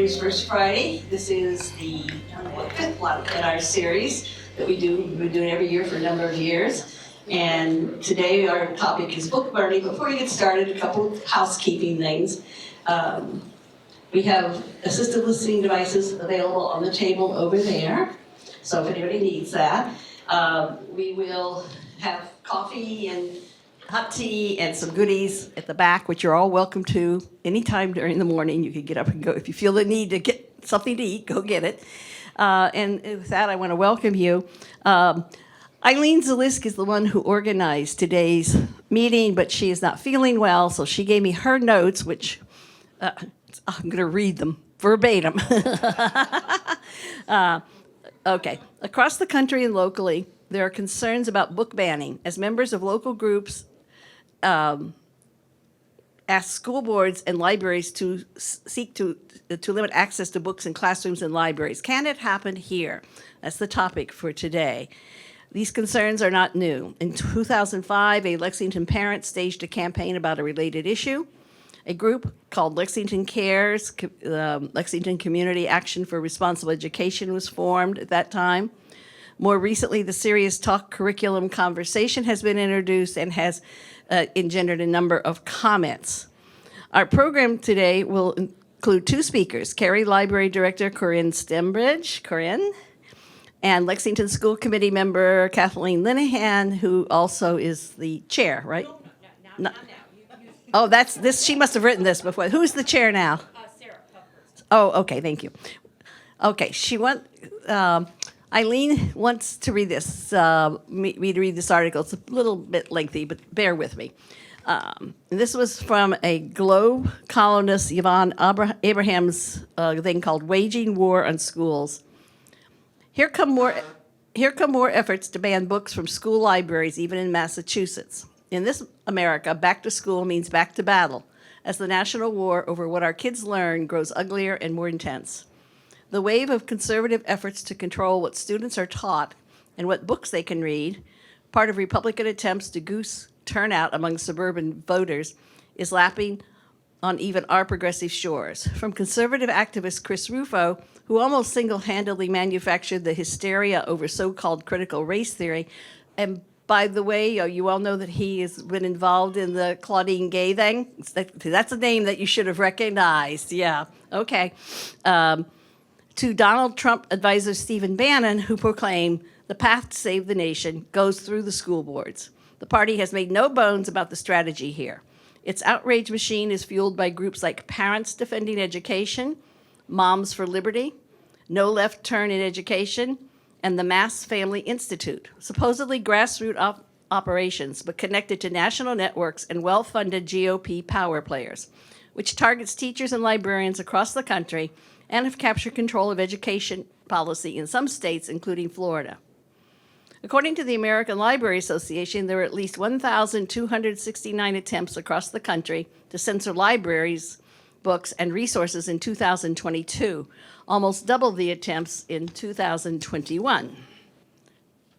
Library's First Friday. This is the fifth one in our series that we do. We've been doing every year for a number of years. And today our topic is book burning. Before we get started, a couple of housekeeping things. We have assistive listening devices available on the table over there. So if anybody needs that. We will have coffee and hot tea and some goodies at the back, which you're all welcome to anytime during the morning. You can get up and go. If you feel the need to get something to eat, go get it. And with that, I want to welcome you. Eileen Zalisk is the one who organized today's meeting, but she is not feeling well, so she gave me her notes, which I'm going to read them verbatim. Okay. Across the country and locally, there are concerns about book banning as members of local groups ask school boards and libraries to seek to limit access to books in classrooms and libraries. Can it happen here? That's the topic for today. These concerns are not new. In 2005, a Lexington parent staged a campaign about a related issue. A group called Lexington Cares, Lexington Community Action for Responsible Education, was formed at that time. More recently, the Serious Talk curriculum conversation has been introduced and has engendered a number of comments. Our program today will include two speakers, Cary Library Director Corinne Stembridge, Corinne, and Lexington School Committee member Kathleen Linehan, who also is the chair, right? No. Oh, that's this. She must have written this before. Who's the chair now? Sarah. Oh, okay, thank you. Okay, Eileen wants to read this, me to read this article. It's a little bit lengthy, but bear with me. This was from a Globe columnist, Yvonne Abraham's thing called Waging War on Schools. Here come more efforts to ban books from school libraries, even in Massachusetts. In this America, back to school means back to battle, as the national war over what our kids learn grows uglier and more intense. The wave of conservative efforts to control what students are taught and what books they can read, part of Republican attempts to goose turnout among suburban voters, is lapping on even our progressive shores. From conservative activist Chris Rufo, who almost single-handedly manufactured the hysteria over so-called critical race theory, and by the way, you all know that he has been involved in the Claudine Gay thing. That's a name that you should have recognized. Yeah, okay. To Donald Trump advisor Stephen Bannon, who proclaimed the path to save the nation goes through the school boards. The party has made no bones about the strategy here. Its outrage machine is fueled by groups like Parents Defending Education, Moms for Liberty, No Left Turn in Education, and the Mass Family Institute, supposedly grassroots operations, but connected to national networks and well-funded GOP power players, which targets teachers and librarians across the country and have captured control of education policy in some states, including Florida. According to the American Library Association, there were at least 1,269 attempts across the country to censor libraries, books, and resources in 2022, almost double the attempts in 2021.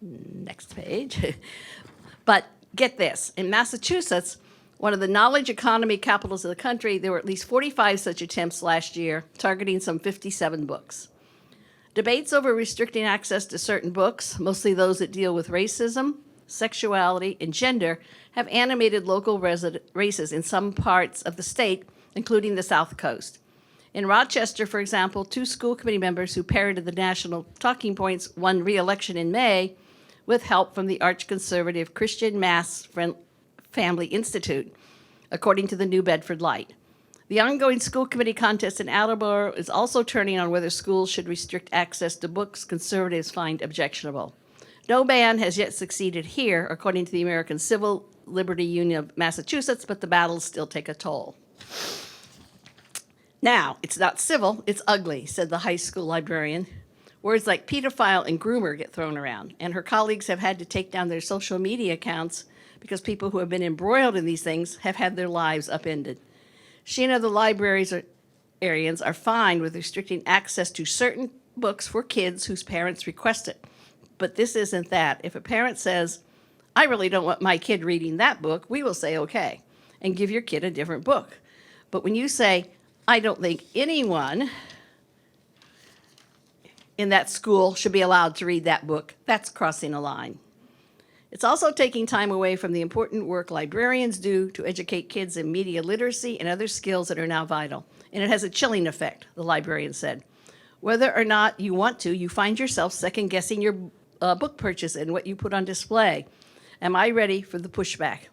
Next page. But get this, in Massachusetts, one of the knowledge economy capitals of the country, there were at least 45 such attempts last year, targeting some 57 books. Debates over restricting access to certain books, mostly those that deal with racism, sexuality, and gender, have animated local races in some parts of the state, including the South Coast. In Rochester, for example, two school committee members who parroted the national talking points won re-election in May with help from the arch-conservative Christian Mass Family Institute, according to the New Bedford Light. The ongoing school committee contest in Attleboro is also turning on whether schools should restrict access to books conservatives find objectionable. No ban has yet succeeded here, according to the American Civil Liberty Union of Massachusetts, but the battles still take a toll. Now, it's not civil, it's ugly, said the high school librarian. Words like pedophile and groomer get thrown around, and her colleagues have had to take down their social media accounts because people who have been embroiled in these things have had their lives upended. She and other librarians are fine with restricting access to certain books for kids whose parents request it. But this isn't that. If a parent says, I really don't want my kid reading that book, we will say okay, and give your kid a different book. But when you say, I don't think anyone in that school should be allowed to read that book. That's crossing a line. It's also taking time away from the important work librarians do to educate kids in media literacy and other skills that are now vital. And it has a chilling effect, the librarian said. Whether or not you want to, you find yourself second-guessing your book purchase and what you put on display. Am I ready for the pushback?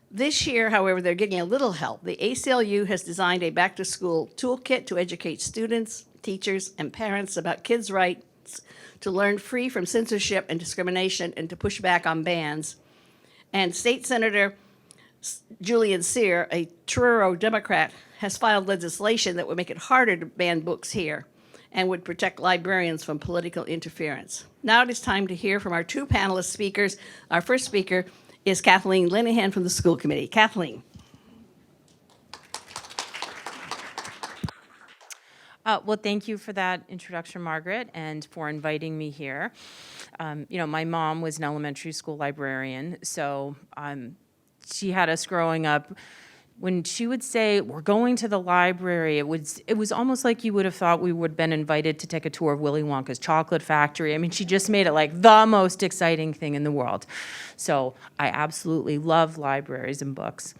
This year, however, they're getting a little help. The ACLU has designed a back-to-school toolkit to educate students, teachers, and parents about kids' rights to learn free from censorship and discrimination and to push back on bans. And State Senator Julian Sear, a Truro Democrat, has filed legislation that would make it harder to ban books here and would protect librarians from political interference. Now it is time to hear from our two panelist speakers. Our first speaker is Kathleen Linehan from the school committee. Kathleen. Well, thank you for that introduction, Margaret, and for inviting me here. My mom was an elementary school librarian, so she had us growing up. When she would say, "We're going to the library," it was almost like you would have thought we would have been invited to take a tour of Willy Wonka's chocolate factory. I mean, she just made it like the most exciting thing in the world. So I absolutely love libraries and books.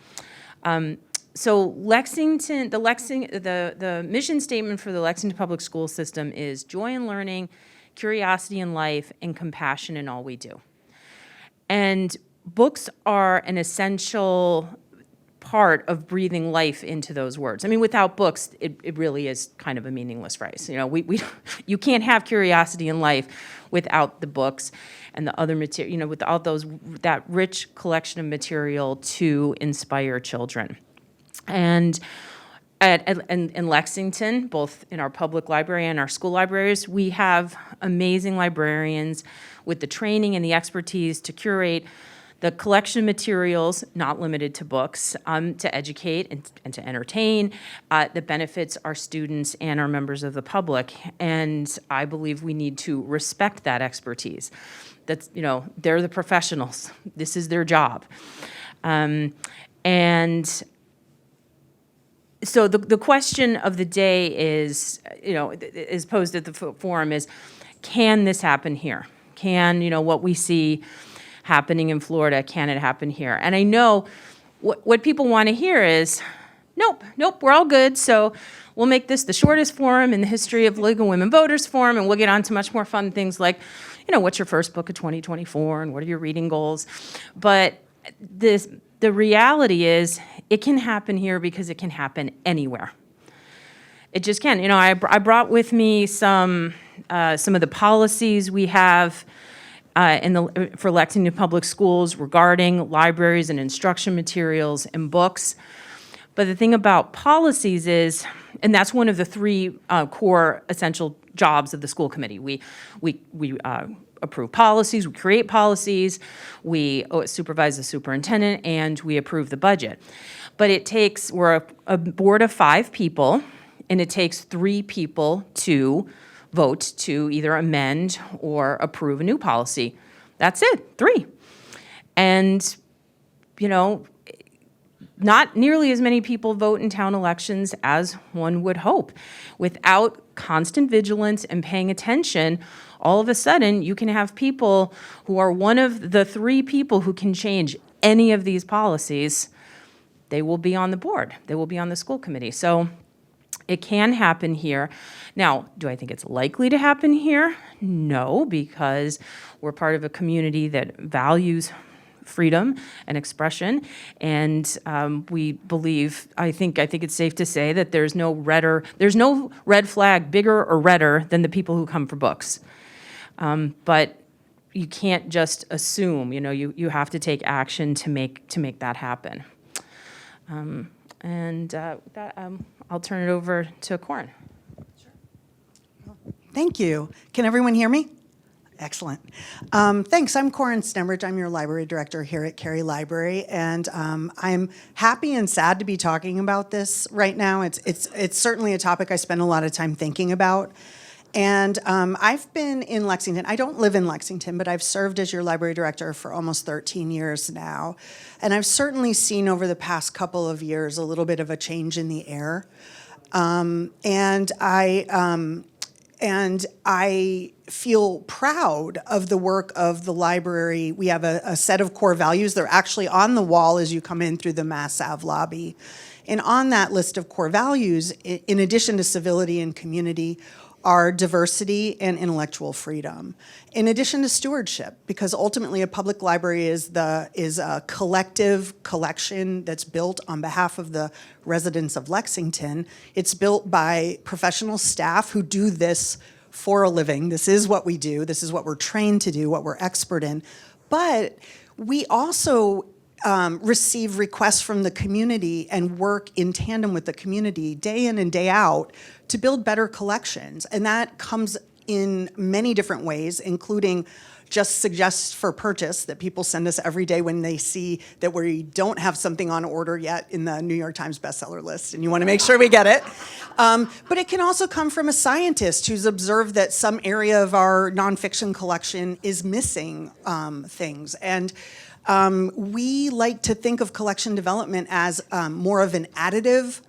So Lexington, the mission statement for the Lexington Public School System is joy in learning, curiosity in life, and compassion in all we do. And books are an essential part of breathing life into those words. I mean, without books, it really is kind of a meaningless phrase. You can't have curiosity in life without the books and the other material, without that rich collection of material to inspire children. And in Lexington, both in our public library and our school libraries, we have amazing librarians with the training and the expertise to curate the collection of materials, not limited to books, to educate and to entertain, that benefits our students and our members of the public. And I believe we need to respect that expertise. They're the professionals. This is their job. And so the question of the day is posed at the forum is, can this happen here? Can, what we see happening in Florida, can it happen here? And I know what people want to hear is, nope, we're all good. So we'll make this the shortest forum in the history of League of Women Voters Forum, and we'll get on to much more fun things like, what's your first book of 2024 and what are your reading goals? But the reality is it can happen here because it can happen anywhere. It just can. I brought with me some of the policies we have for Lexington Public Schools regarding libraries and instruction materials and books. But the thing about policies is, and that's one of the three core essential jobs of the school committee. We approve policies, we create policies, we supervise the superintendent, and we approve the budget. But we're a board of 5 people, and it takes 3 people to vote to either amend or approve a new policy. That's it, 3. And, not nearly as many people vote in town elections as one would hope. Without constant vigilance and paying attention, all of a sudden you can have people who are one of the 3 people who can change any of these policies. They will be on the board. They will be on the school committee. So it can happen here. Now, do I think it's likely to happen here? No, because we're part of a community that values freedom and expression, and we believe. I think it's safe to say that there's no red flag bigger or redder than the people who come for books. But you can't just assume. You have to take action to make that happen. With that, I'll turn it over to Corin. Thank you. Can everyone hear me? Excellent. Thanks. I'm Corin Stembridge. I'm your library director here at Cary Library, and I'm happy and sad to be talking about this right now. It's certainly a topic I spend a lot of time thinking about. And I've been in Lexington. I don't live in Lexington, but I've served as your library director for almost 13 years now. And I've certainly seen over the past couple of years a little bit of a change in the air. And I And I feel proud of the work of the library. We have a set of core values. They're actually on the wall as you come in through the Mass Ave lobby. And on that list of core values, in addition to civility and community, are diversity and intellectual freedom, in addition to stewardship, because ultimately a public library is a collective collection that's built on behalf of the residents of Lexington. It's built by professional staff who do this for a living. This is what we do. This is what we're trained to do, what we're expert in. But we also receive requests from the community and work in tandem with the community day in and day out to build better collections. And that comes in many different ways, including just suggests for purchase that people send us every day when they see that we don't have something on order yet in the New York Times bestseller list, and you want to make sure we get it. But it can also come from a scientist who's observed that some area of our nonfiction collection is missing things. And we like to think of collection development as more of an additive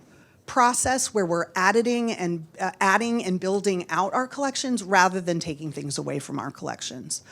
process where we're adding and building out our collections rather than taking things away from our collections.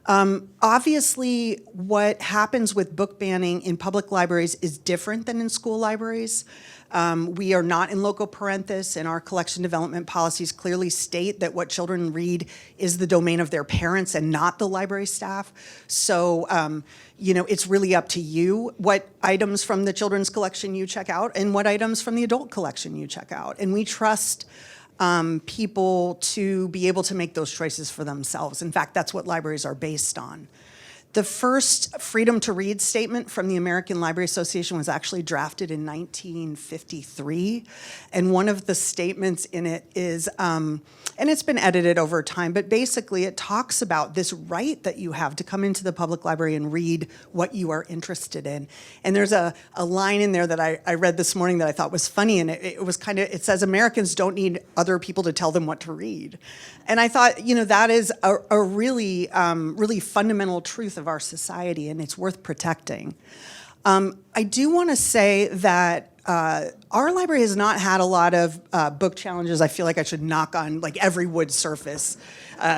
Obviously, what happens with book banning in public libraries is different than in school libraries. We are not in loco parentis, and our collection development policies clearly state that what children read is the domain of their parents and not the library staff. So, it's really up to you what items from the children's collection you check out and what items from the adult collection you check out. And we trust people to be able to make those choices for themselves. In fact, that's what libraries are based on. The first freedom to read statement from the American Library Association was actually drafted in 1953. And one of the statements in it is, and it's been edited over time, but basically it talks about this right that you have to come into the public library and read what you are interested in. And there's a line in there that I read this morning that I thought was funny, and it says, Americans don't need other people to tell them what to read. And I thought, that is a really, really fundamental truth of our society, and it's worth protecting. I do want to say that our library has not had a lot of book challenges. I feel like I should knock on every wood surface.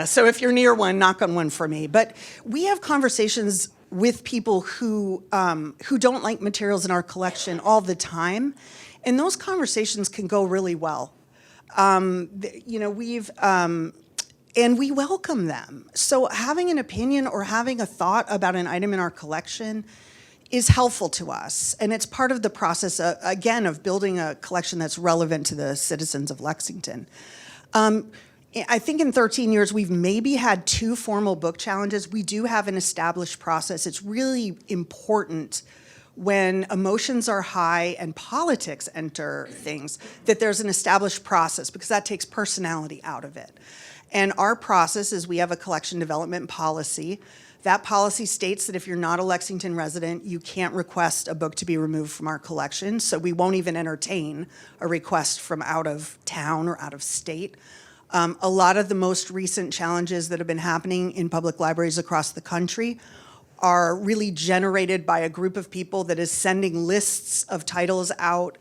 So if you're near one, knock on one for me. But we have conversations with people who don't like materials in our collection all the time, and those conversations can go really well. And we welcome them. So having an opinion or having a thought about an item in our collection is helpful to us. And it's part of the process, again, of building a collection that's relevant to the citizens of Lexington. I think in 13 years, we've maybe had 2 formal book challenges. We do have an established process. It's really important when emotions are high and politics enter things, that there's an established process, because that takes personality out of it. And our process is we have a collection development policy. That policy states that if you're not a Lexington resident, you can't request a book to be removed from our collection. So we won't even entertain a request from out of town or out of state. A lot of the most recent challenges that have been happening in public libraries across the country are really generated by a group of people that is sending lists of titles out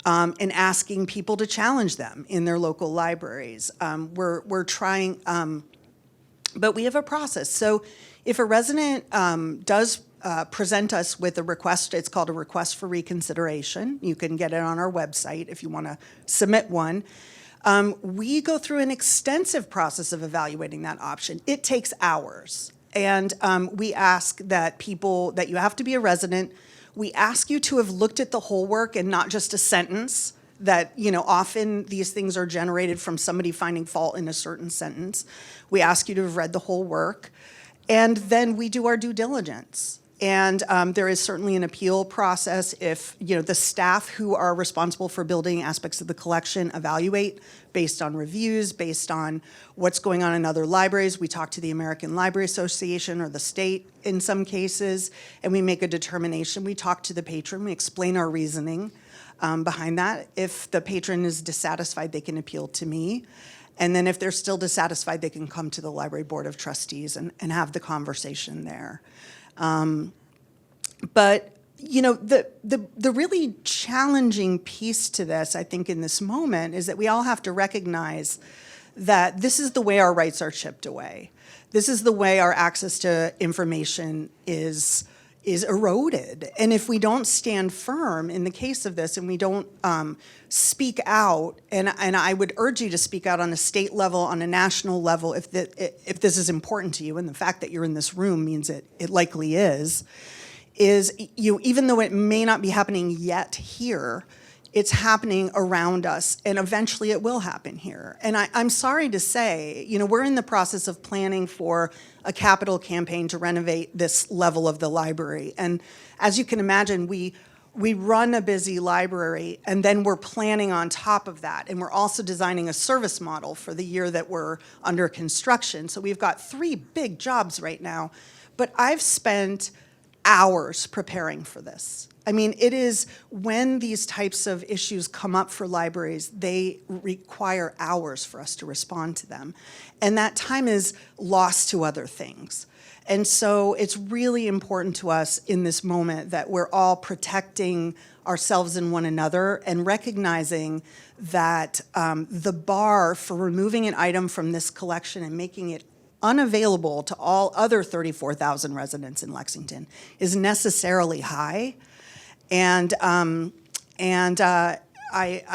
and asking people to challenge them in their local libraries. We're trying, but we have a process. So if a resident does present us with a request, it's called a request for reconsideration. You can get it on our website if you want to submit one. We go through an extensive process of evaluating that option. It takes hours. And we ask that that you have to be a resident. We ask you to have looked at the whole work and not just a sentence. That, often these things are generated from somebody finding fault in a certain sentence. We ask you to have read the whole work. And then we do our due diligence. And there is certainly an appeal process if, the staff who are responsible for building aspects of the collection evaluate based on reviews, based on what's going on in other libraries. We talk to the American Library Association or the state in some cases, and we make a determination. We talk to the patron. We explain our reasoning behind that. If the patron is dissatisfied, they can appeal to me. And then if they're still dissatisfied, they can come to the Library Board of Trustees and have the conversation there. But the really challenging piece to this, I think, in this moment is that we all have to recognize that this is the way our rights are chipped away. This is the way our access to information is eroded. And if we don't stand firm in the case of this, and we don't speak out, and I would urge you to speak out on a state level, on a national level, if this is important to you, and the fact that you're in this room means it likely is even though it may not be happening yet here, it's happening around us, and eventually it will happen here. And I'm sorry to say, we're in the process of planning for a capital campaign to renovate this level of the library. And as you can imagine, we run a busy library, and then we're planning on top of that. And we're also designing a service model for the year that we're under construction. So we've got 3 big jobs right now. But I've spent hours preparing for this. I mean, it is when these types of issues come up for libraries, they require hours for us to respond to them. And that time is lost to other things. And so it's really important to us in this moment that we're all protecting ourselves and one another and recognizing that the bar for removing an item from this collection and making it unavailable to all other 34,000 residents in Lexington is necessarily high. And I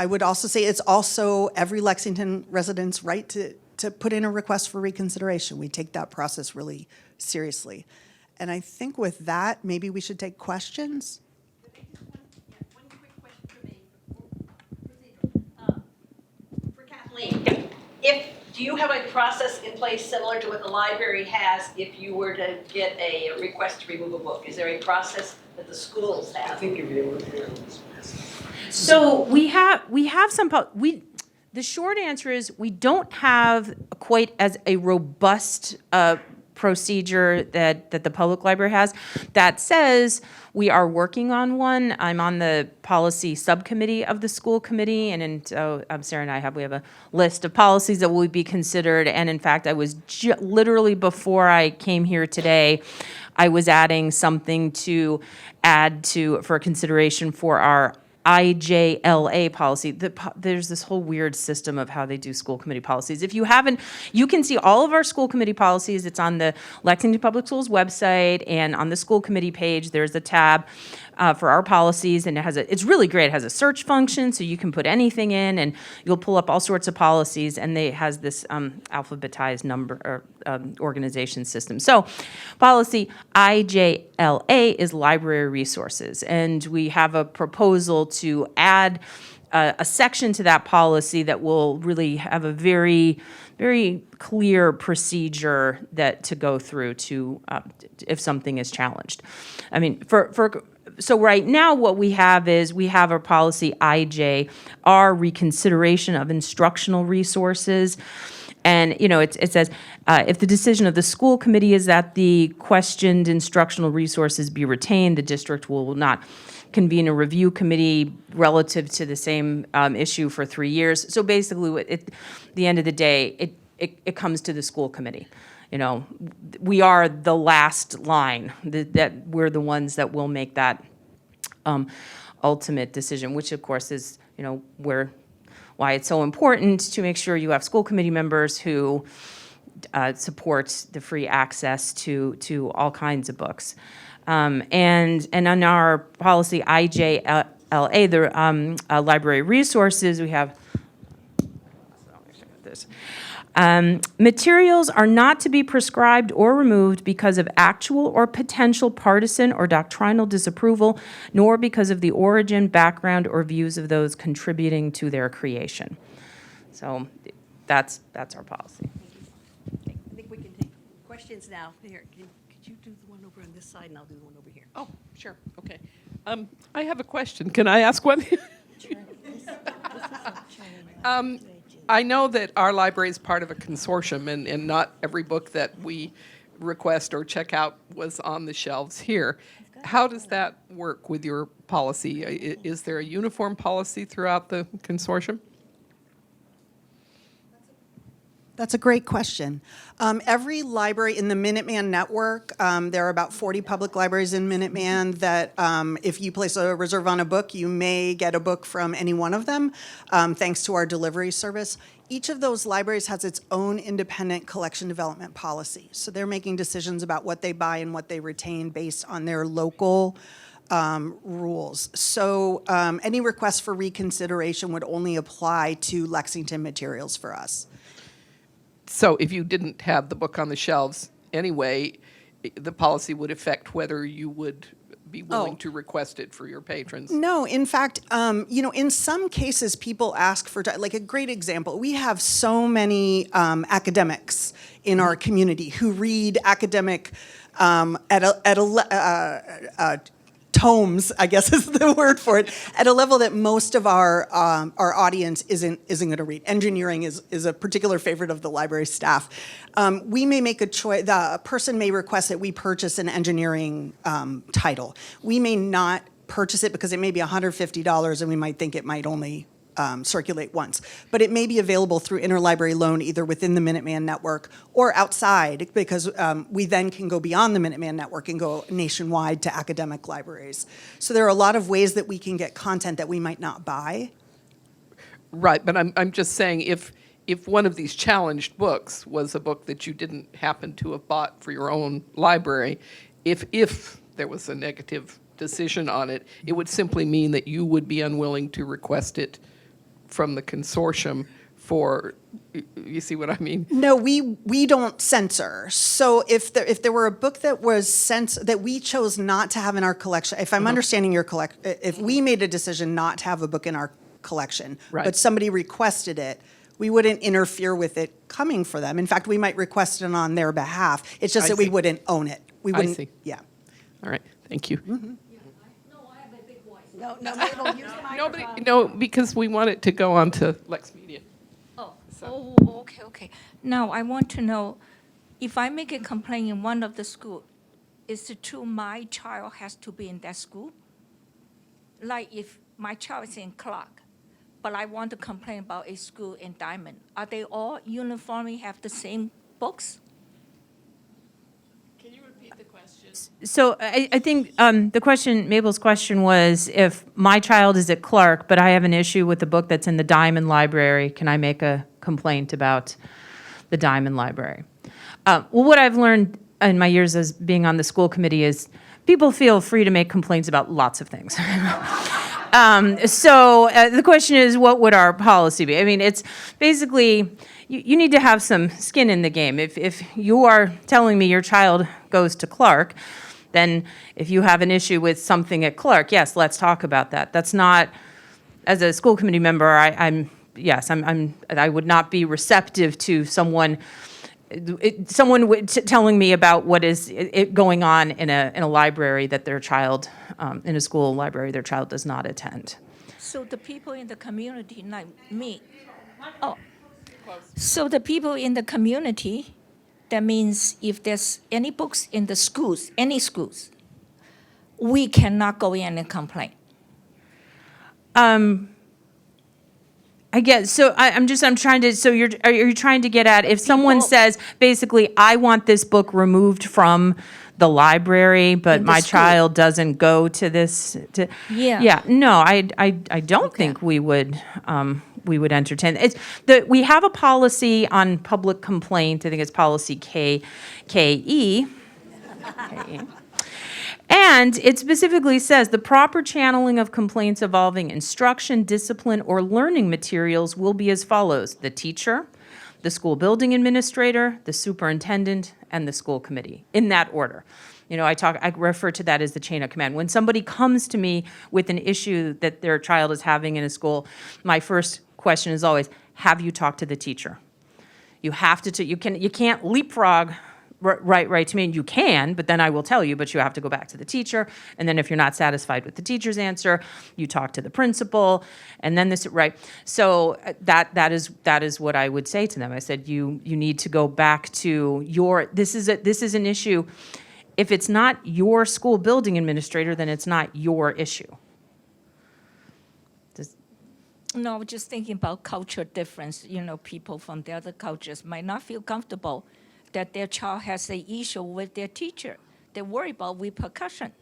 would also say it's also every Lexington resident's right to put in a request for reconsideration. We take that process really seriously. And I think with that, maybe we should take questions. One quick question for me. For Kathleen, do you have a process in place similar to what the library has if you were to get a request to remove a book? Is there a process that the schools have? I think you'd be able to hear. So we have some, the short answer is we don't have quite as a robust procedure that the public library has. That says we are working on one. I'm on the policy subcommittee of the school committee, and so Sarah and we have a list of policies that will be considered. And in fact, I was literally before I came here today, I was adding something to add for consideration for our IJLA policy. There's this whole weird system of how they do school committee policies. If you haven't, you can see all of our school committee policies. It's on the Lexington Public Schools website, and on the school committee page, there's a tab for our policies, and it's really great. It has a search function, so you can put anything in, and you'll pull up all sorts of policies, and it has this alphabetized number or organization system. So policy IJLA is library resources, and we have a proposal to add a section to that policy that will really have a very, very clear procedure to go through to if something is challenged. I mean, so right now what we have is we have our policy IJ, our reconsideration of instructional resources. And, it says, if the decision of the school committee is that the questioned instructional resources be retained, the district will not convene a review committee relative to the same issue for 3 years. So basically, at the end of the day, it comes to the school committee. We are the last line, that we're the ones that will make that ultimate decision, which of course is, why it's so important to make sure you have school committee members who support the free access to all kinds of books. And on our policy IJLA, the library resources, we have this. Materials are not to be prescribed or removed because of actual or potential partisan or doctrinal disapproval, nor because of the origin, background, or views of those contributing to their creation. So that's our policy. I think we can take questions now. Here, could you do the one over on this side, and I'll do the one over here? Oh, sure, okay. I have a question. Can I ask one? I know that our library is part of a consortium, and not every book that we request or check out was on the shelves here. How does that work with your policy? Is there a uniform policy throughout the consortium? That's a great question. Every library in the Minuteman network, there are about 40 public libraries in Minuteman that if you place a reserve on a book, you may get a book from any one of them, thanks to our delivery service. Each of those libraries has its own independent collection development policy. So they're making decisions about what they buy and what they retain based on their local rules. So any request for reconsideration would only apply to Lexington materials for us. So if you didn't have the book on the shelves anyway, the policy would affect whether you would be willing to request it for your patrons? No, in fact, in some cases, people ask for, like a great example, we have so many academics in our community who read academic tomes, I guess is the word for it, at a level that most of our audience isn't going to read. Engineering is a particular favorite of the library staff. We may make a choice. The person may request that we purchase an engineering title. We may not purchase it because it may be $150, and we might think it might only circulate once. But it may be available through interlibrary loan either within the Minuteman network or outside, because we then can go beyond the Minuteman network and go nationwide to academic libraries. So there are a lot of ways that we can get content that we might not buy. Right, but I'm just saying if one of these challenged books was a book that you didn't happen to have bought for your own library, if there was a negative decision on it, it would simply mean that you would be unwilling to request it from the consortium for, you see what I mean? No, we don't censor. So if there were a book that was that we chose not to have in our collection, if I'm understanding your if we made a decision not to have a book in our collection, Right. but somebody requested it, we wouldn't interfere with it coming for them. In fact, we might request it on their behalf. It's just I that we see. wouldn't own it. We I wouldn't. see. Yeah. All right, thank you. No, Mabel, use the Nobody, no, because we want it to go on to LexMedia. Oh, okay. Now, I want to know, if I make a complaint in one of the school, is it true my child has to be in that school? Like if my child is in Clark, but I want to complain about a school in Diamond, are they all uniformly have the same books? Can you repeat the question? So I think the question, Mabel's question was, if my child is at Clark, but I have an issue with the book that's in the Diamond Library, can I make a complaint about the Diamond Library? Well, what I've learned in my years as being on the school committee is people feel free to make complaints about lots of things. So the question is, what would our policy be? I mean, it's basically, you need to have some skin in the game. If you are telling me your child goes to Clark, then if you have an issue with something at Clark, yes, let's talk about that. That's not, as a school committee member, I would not be receptive to someone telling me about what is going on in a library that their child, in a school library, their child does not attend. So the people in the community, like me, so the people in the community, that means if there's any books in the schools, any schools, we cannot go in and complain. I guess, so I'm trying to, so are you trying to get at, if someone People- says, basically, I want this book removed from the library, but In the my school. child doesn't go to this, Yeah. Yeah, no, I don't think we would entertain. We have a policy on public complaint, I think it's policy KE. And it specifically says, the proper channeling of complaints involving instruction, discipline, or learning materials will be as follows: the teacher, the school building administrator, the superintendent, and the school committee, in that order. You know, I refer to that as the chain of command. When somebody comes to me with an issue that their child is having in a school, my first question is always, have you talked to the teacher? You have to, you can't leapfrog right to me. You can, but then I will tell you, but you have to go back to the teacher. And then if you're not satisfied with the teacher's answer, you talk to the principal, and then this, right? So that is what I would say to them. I said, you need to go back to this is an issue. If it's not your school building administrator, then it's not your issue. No, just thinking about culture difference. People from the other cultures might not feel comfortable that their child has an issue with their teacher. They worry about repercussion.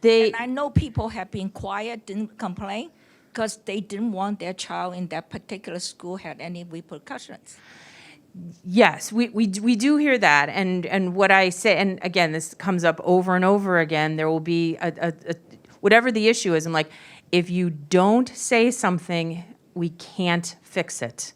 They, And I know people have been quiet, didn't complain, because they didn't want their child in that particular school had any repercussions. yes, we do hear that, and what I say, and again, this comes up over and over again. There will be a whatever the issue is. I'm like, if you don't say something, we can't fix it.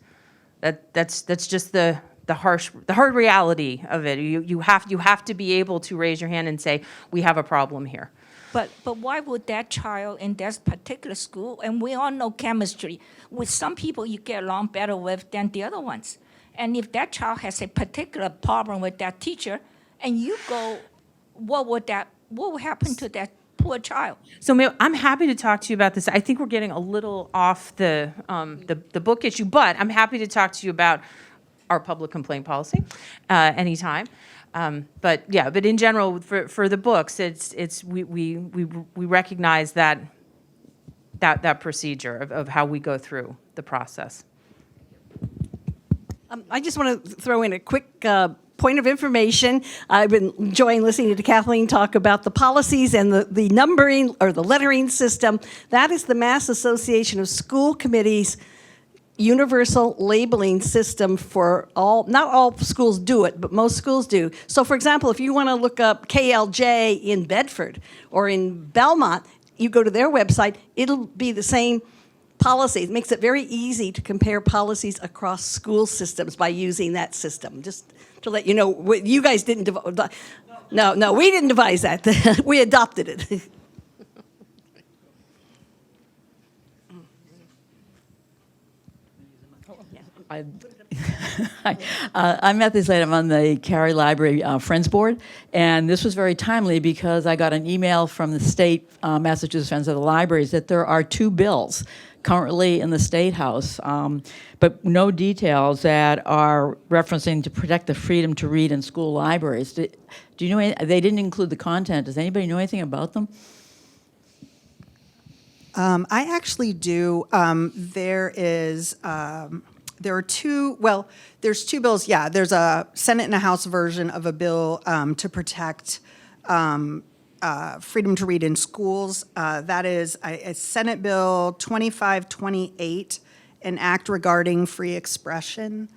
That's just the hard reality of it. You have to be able to raise your hand and say, we have a problem here. But why would that child in that particular school, and we all know chemistry, with some people you get along better with than the other ones. And if that child has a particular problem with that teacher, and you go, what would happen to that poor child? So I'm happy to talk to you about this. I think we're getting a little off the book issue, but I'm happy to talk to you about our public complaint policy anytime. But in general, for the books, we recognize that procedure of how we go through the process. I just want to throw in a quick point of information. I've been enjoying listening to Kathleen talk about the policies and the numbering or the lettering system. That is the Mass Association of School Committees universal labeling system for all, not all schools do it, but most schools do. So for example, if you want to look up KLJ in Bedford or in Belmont, you go to their website, it'll be the same policy. It makes it very easy to compare policies across school systems by using that system. Just to let you know, you guys didn't, no, we didn't devise that. We adopted it. I'm Matthew Slade. I'm on the Cary Library Friends Board, and this was very timely because I got an email from the state Massachusetts Friends of the Libraries that there are 2 bills currently in the State House, but no details that are referencing to protect the freedom to read in school libraries. Do you know, they didn't include the content. Does anybody know anything about them? I actually do. There are 2, well, there's 2 bills. Yeah, there's a Senate and a House version of a bill to protect freedom to read in schools. That is a Senate Bill 2528, an act regarding free expression,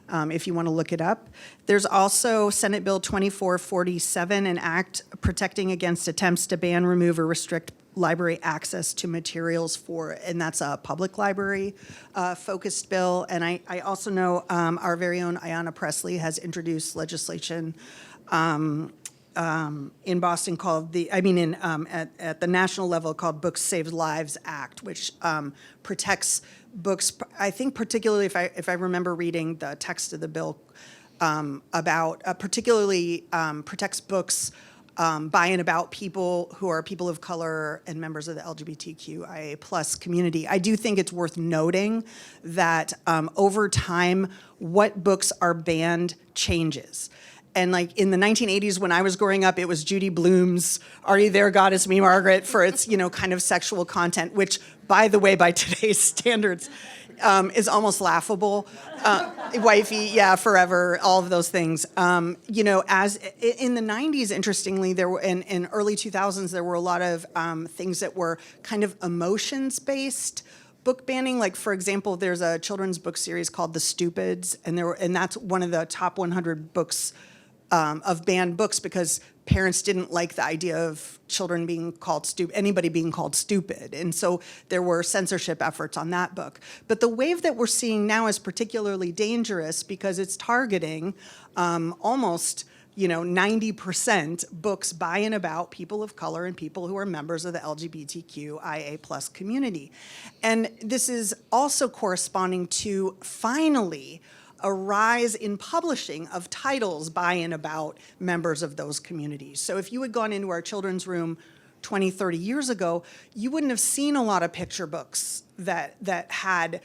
if you want to look it up. There's also Senate Bill 2447, an act protecting against attempts to ban, remove, or restrict library access to materials for, and that's a public library focused bill. And I also know our very own Ayanna Pressley has introduced legislation in Boston called at the national level called Books Save Lives Act, which protects books. I think particularly if I remember reading the text of the bill particularly protects books by and about people who are people of color and members of the LGBTQIA plus community. I do think it's worth noting that over time, what books are banned changes. And like in the 1980s, when I was growing up, it was Judy Blume's "Are You There, God, It's Me, Margaret" for its, kind of sexual content, which, by the way, by today's standards, is almost laughable. Wifey, yeah, forever, all of those things. As in the 90s, interestingly, there were in early 2000s, there were a lot of things that were kind of emotions-based book banning. Like, for example, there's a children's book series called The Stupids, and that's one of the top 100 books of banned books because parents didn't like the idea of children being called stupid, anybody being called stupid. And so there were censorship efforts on that book. But the wave that we're seeing now is particularly dangerous because it's targeting almost 90% books by and about people of color and people who are members of the LGBTQIA plus community. And this is also corresponding to, finally, a rise in publishing of titles by and about members of those communities. So if you had gone into our children's room 20, 30 years ago, you wouldn't have seen a lot of picture books that had,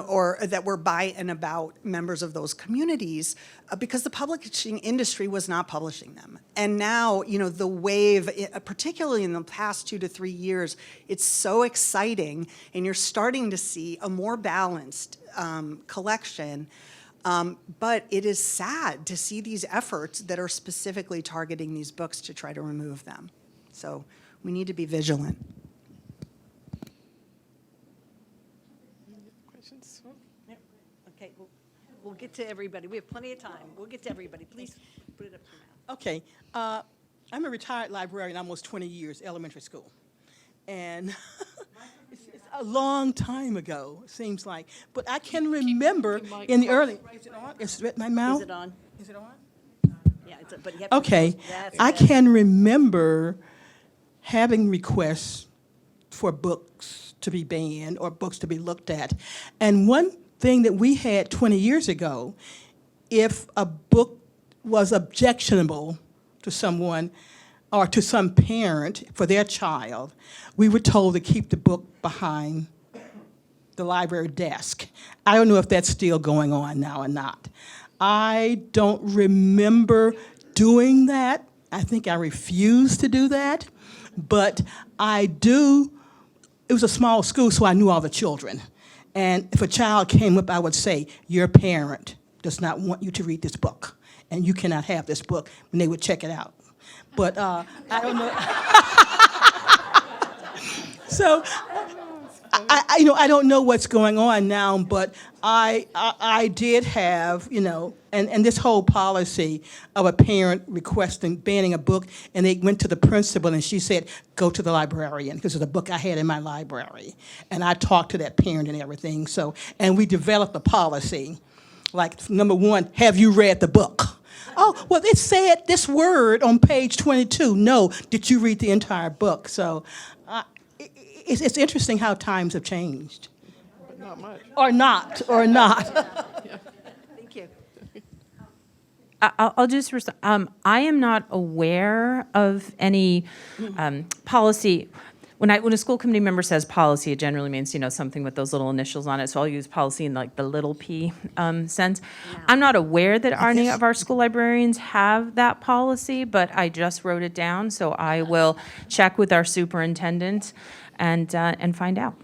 or that were by and about members of those communities because the publishing industry was not publishing them. And now, the wave, particularly in the past 2 to 3 years, it's so exciting, and you're starting to see a more balanced collection. But it is sad to see these efforts that are specifically targeting these books to try to remove them. So we need to be vigilant. Questions? Okay, we'll get to everybody. We have plenty of time. We'll get to everybody. Please put it up for now. Okay, I'm a retired librarian, almost 20 years, elementary school. And it's a long time ago, it seems like. But I can remember in the early, is it on? Is it my mouth? Is it on? Is it on? Yeah, but you have to. Okay, That's I better. can remember having requests for books to be banned or books to be looked at. And one thing that we had 20 years ago, if a book was objectionable to someone or to some parent for their child, we were told to keep the book behind the library desk. I don't know if that's still going on now or not. I don't remember doing that. I think I refused to do that. But I do, it was a small school, so I knew all the children. And if a child came up, I would say, your parent does not want you to read this book, and you cannot have this book, and they would check it out. But I don't know. So, I don't know what's going on now, but I did have, and this whole policy of a parent requesting, banning a book, and they went to the principal, and she said, go to the librarian, because it's a book I had in my library. And I talked to that parent and everything, and we developed a policy, like, number one, have you read the book? Oh, well, it said this word on page 22. No, did you read the entire book? So it's interesting how times have changed. But not much. Or not. Thank you. I'll just, I am not aware of any policy. When a school committee member says policy, it generally means, something with those little initials on it. So I'll use policy in like the little p sense. I'm not aware that any of our school librarians have that policy, but I just wrote it down. So I will check with our superintendent and find out.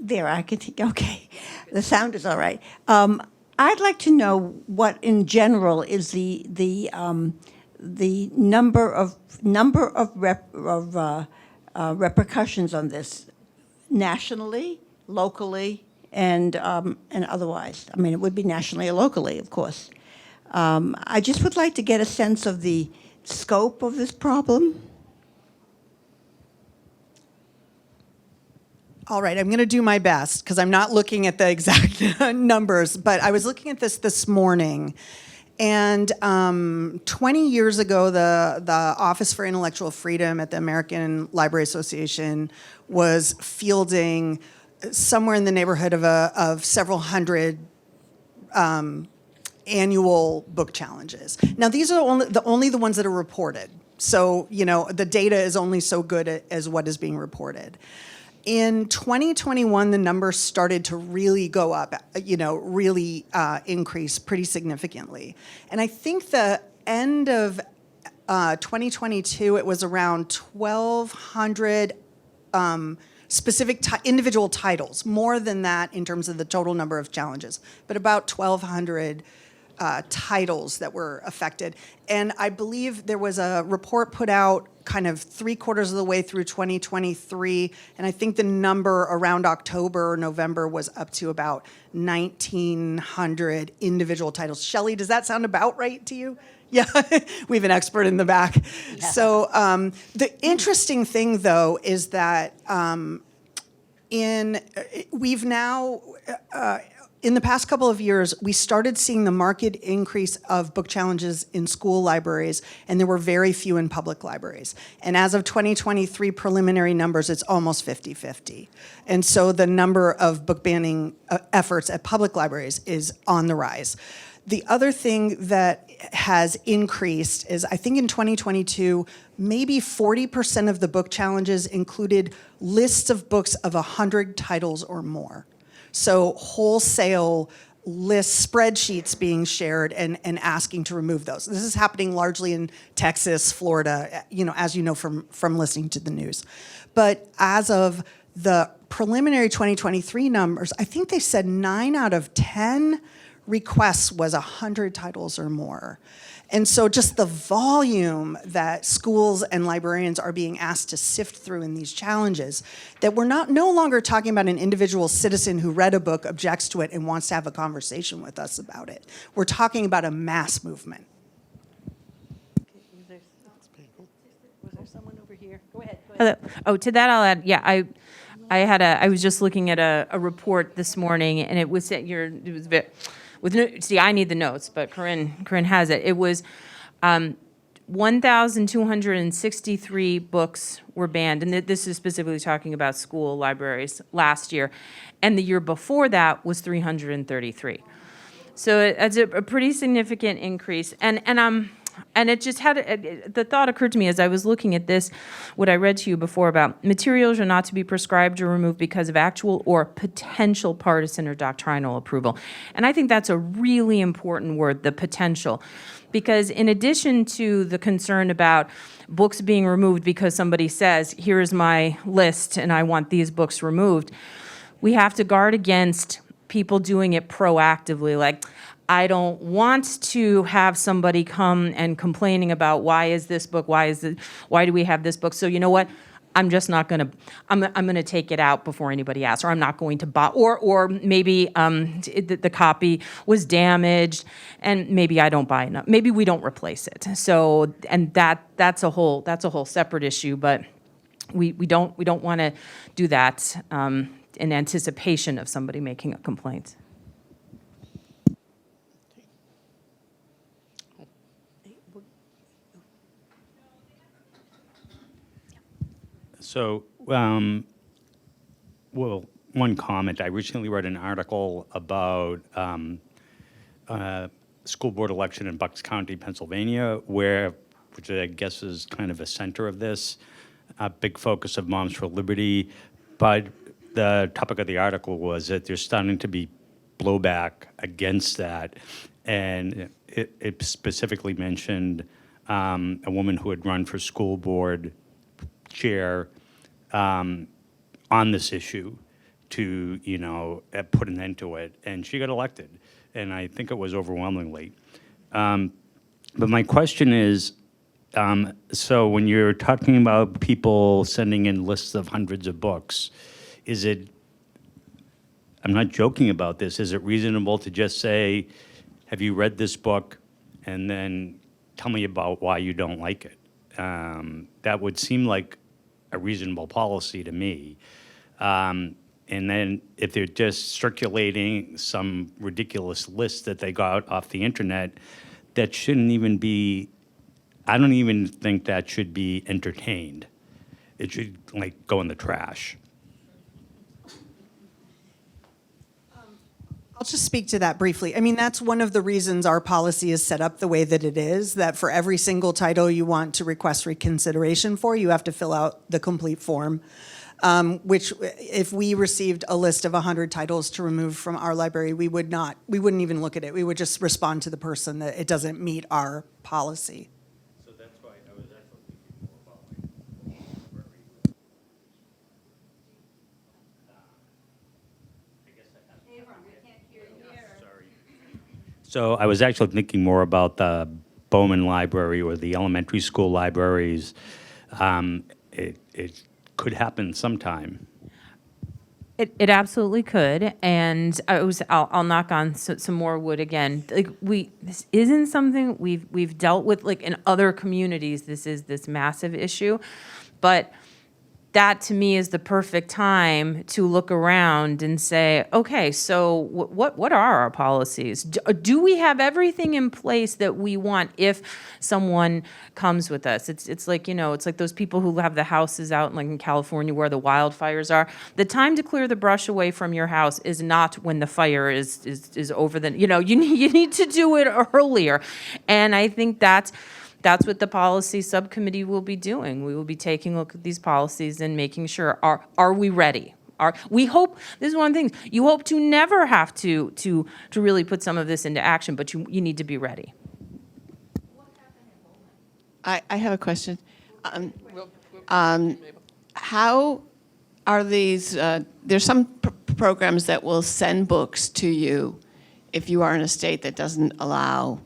There, I can take, okay. The sound is all right. I'd like to know what, in general, is the number of repercussions on this, nationally, locally, and otherwise. I mean, it would be nationally or locally, of course. I just would like to get a sense of the scope of this problem. All right, I'm going to do my best because I'm not looking at the exact numbers, but I was looking at this morning. And 20 years ago, the Office for Intellectual Freedom at the American Library Association was fielding somewhere in the neighborhood of several hundred annual book challenges. Now, these are only the ones that are reported. So, the data is only so good as what is being reported. In 2021, the numbers started to really go up, really increase pretty significantly. And I think the end of 2022, it was around 1,200 specific individual titles, more than that in terms of the total number of challenges, but about 1,200 titles that were affected. And I believe there was a report put out kind of 3/4 of the way through 2023, and I think the number around October or November was up to about 1,900 individual titles. Shelley, does that sound about right to you? Yeah, we have an expert in the back. Yeah. So the interesting thing, though, is that we've now, in the past couple of years, we started seeing the marked increase of book challenges in school libraries, and there were very few in public libraries. And as of 2023 preliminary numbers, it's almost 50-50. And so the number of book banning efforts at public libraries is on the rise. The other thing that has increased is I think in 2022, maybe 40% of the book challenges included lists of books of 100 titles or more. So wholesale lists, spreadsheets being shared and asking to remove those. This is happening largely in Texas, Florida, as you know from listening to the news. But as of the preliminary 2023 numbers, I think they said 9 out of 10 requests was 100 titles or more. And so just the volume that schools and librarians are being asked to sift through in these challenges, that we're no longer talking about an individual citizen who read a book, objects to it, and wants to have a conversation with us about it. We're talking about a mass movement. Was there someone over here? Go ahead. Oh, to that I'll add, yeah, I was just looking at a report this morning, and it was see, I need the notes, but Corinne has it. It was 1,263 books were banned, and this is specifically talking about school libraries last year, and the year before that was 333. So it's a pretty significant increase, and it just the thought occurred to me as I was looking at this, what I read to you before about materials are not to be prescribed or removed because of actual or potential partisan or doctrinal approval. And I think that's a really important word, the potential, because in addition to the concern about books being removed because somebody says, here's my list and I want these books removed, we have to guard against people doing it proactively, like, I don't want to have somebody come and complaining about why is this book, why do we have this book? So you know what? I'm just not going to. I'm going to take it out before anybody asks, or I'm not going to buy. Or maybe the copy was damaged, and maybe I don't buy enough. Maybe we don't replace it. So and that's a whole separate issue. But we don't want to do that in anticipation of somebody making a complaint. So, one comment. I recently read an article about school board election in Bucks County, Pennsylvania, which I guess is kind of a center of this, a big focus of Moms for Liberty. But the topic of the article was that there's starting to be blowback against that. And it specifically mentioned a woman who had run for school board chair on this issue to, put an end to it. And she got elected. And I think it was overwhelmingly. But my question is, so when you're talking about people sending in lists of hundreds of books, I'm not joking about this, is it reasonable to just say, have you read this book? And then tell me about why you don't like it. That would seem like a reasonable policy to me. And then if they're just circulating some ridiculous list that they got off the internet, that shouldn't even be, I don't even think that should be entertained. It should go in the trash. I'll just speak to that briefly. I mean, that's one of the reasons our policy is set up the way that it is, that for every single title you want to request reconsideration for, you have to fill out the complete form, which if we received a list of 100 titles to remove from our library, we wouldn't even look at it. We would just respond to the person that it doesn't meet our policy. So that's why I was actually thinking more about So I was actually thinking more about the Bowman Library or the elementary school libraries. It could happen sometime. It absolutely could, and I'll knock on some more wood again. This isn't something we've dealt with in other communities. This is this massive issue, but that to me is the perfect time to look around and say, okay, so what are our policies? Do we have everything in place that we want if someone comes with us? It's like, it's like those people who have the houses out in California where the wildfires are. The time to clear the brush away from your house is not when the fire is over the, you need to do it earlier. And I think that's what the policy subcommittee will be doing. We will be taking a look at these policies and making sure, are we ready? We hope, this is one of the things, you hope to never have to really put some of this into action, but you need to be ready. I have a question. We'll- How are these, there's some programs that will send books to you if you are in a state that doesn't allow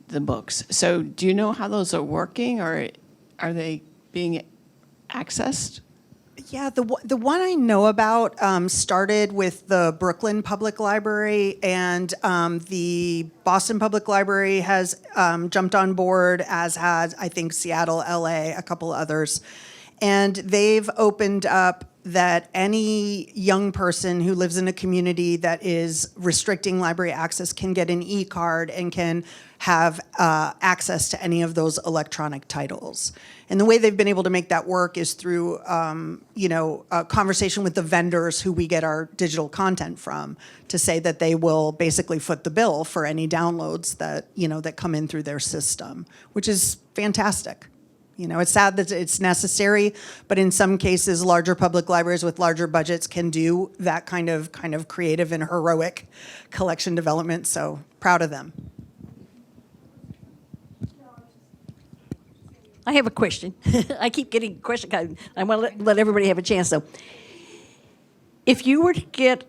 the books. So do you know how those are working, or are they being accessed? Yeah, the one I know about started with the Brooklyn Public Library, and the Boston Public Library has jumped on board, as has, I think, Seattle, LA, a couple others. And they've opened up that any young person who lives in a community that is restricting library access can get an e-card and can have access to any of those electronic titles. And the way they've been able to make that work is through, a conversation with the vendors who we get our digital content from, to say that they will basically foot the bill for any downloads that, that come in through their system, which is fantastic. It's sad that it's necessary, but in some cases, larger public libraries with larger budgets can do that kind of creative and heroic collection development. So proud of them. I have a question. I keep getting a question. I want to let everybody have a chance, though. If you were to get